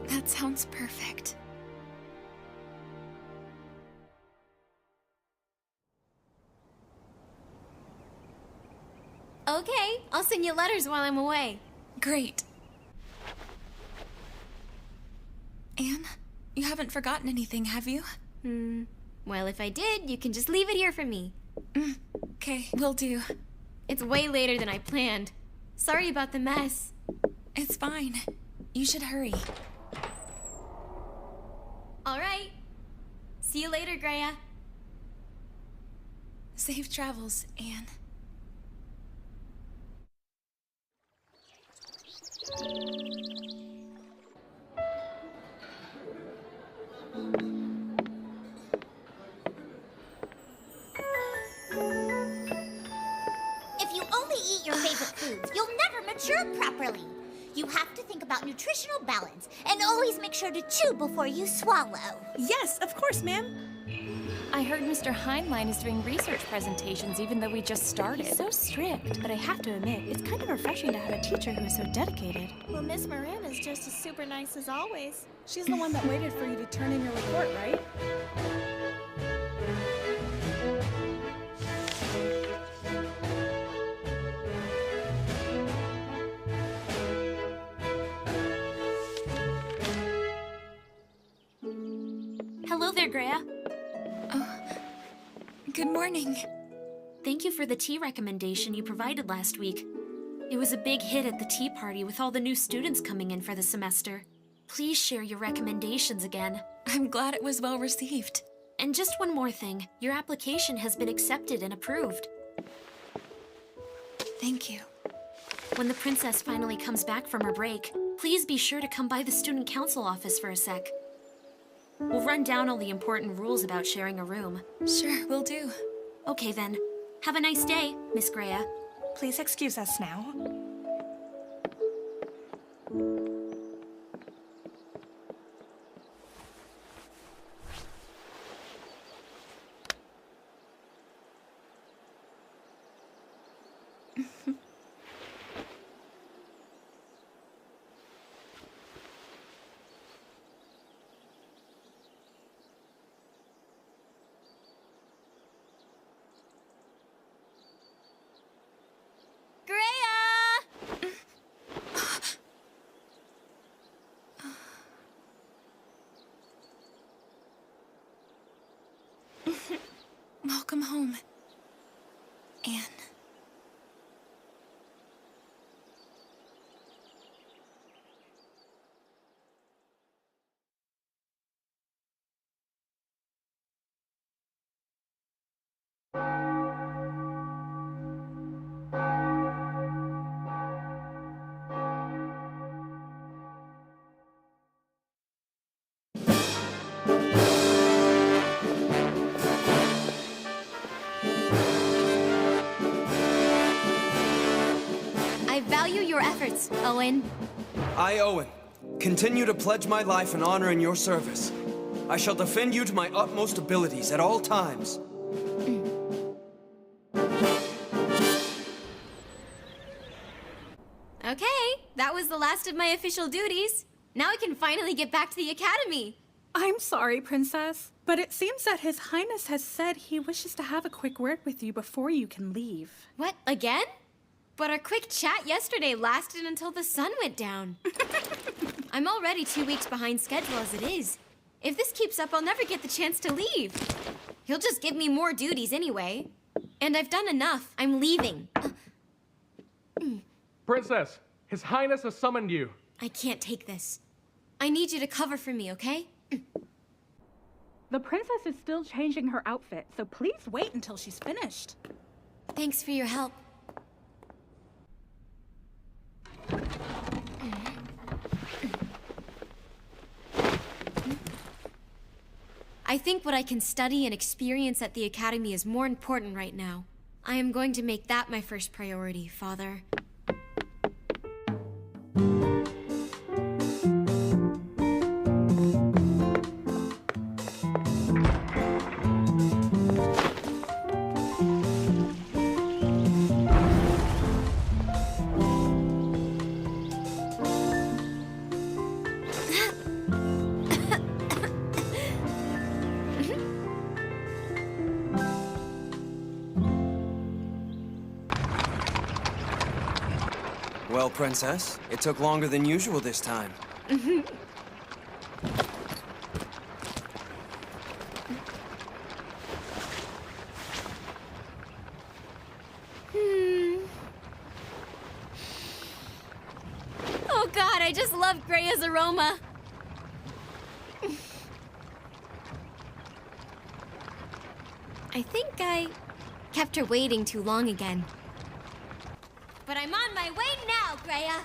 That sounds perfect. Okay, I'll send you letters while I'm away. Great. Anne, you haven't forgotten anything, have you? Well, if I did, you can just leave it here for me. Okay, will do. It's way later than I planned. Sorry about the mess. It's fine. You should hurry. All right. See you later, Greya. Safe travels, Anne. If you only eat your favorite foods, you'll never mature properly. You have to think about nutritional balance and always make sure to chew before you swallow. Yes, of course, ma'am. I heard Mr. Heinlein is doing research presentations even though we just started. He's so strict, but I have to admit, it's kind of refreshing to have a teacher who is so dedicated. Well, Miss Moran is just as super nice as always. She's the one that waited for you to turn in your report, right? Hello there, Greya. Good morning. Thank you for the tea recommendation you provided last week. It was a big hit at the tea party with all the new students coming in for the semester. Please share your recommendations again. I'm glad it was well received. And just one more thing. Your application has been accepted and approved. Thank you. When the princess finally comes back from her break, please be sure to come by the student council office for a sec. We'll run down all the important rules about sharing a room. Sure, will do. Okay then. Have a nice day, Miss Greya. Please excuse us now. Welcome home, Anne. I value your efforts, Owen. I, Owen, continue to pledge my life and honor in your service. I shall defend you to my utmost abilities at all times. Okay, that was the last of my official duties. Now I can finally get back to the academy. I'm sorry, Princess, but it seems that His Highness has said he wishes to have a quick word with you before you can leave. What, again? But our quick chat yesterday lasted until the sun went down. I'm already 2 weeks behind schedule as it is. If this keeps up, I'll never get the chance to leave. He'll just give me more duties anyway. And I've done enough. I'm leaving. Princess, His Highness has summoned you. I can't take this. I need you to cover for me, okay? The princess is still changing her outfit, so please wait until she's finished. Thanks for your help. I think what I can study and experience at the academy is more important right now. I am going to make that my first priority, Father. Well, Princess, it took longer than usual this time. Oh God, I just love Greya's aroma. I think I kept her waiting too long again. But I'm on my way now, Greya!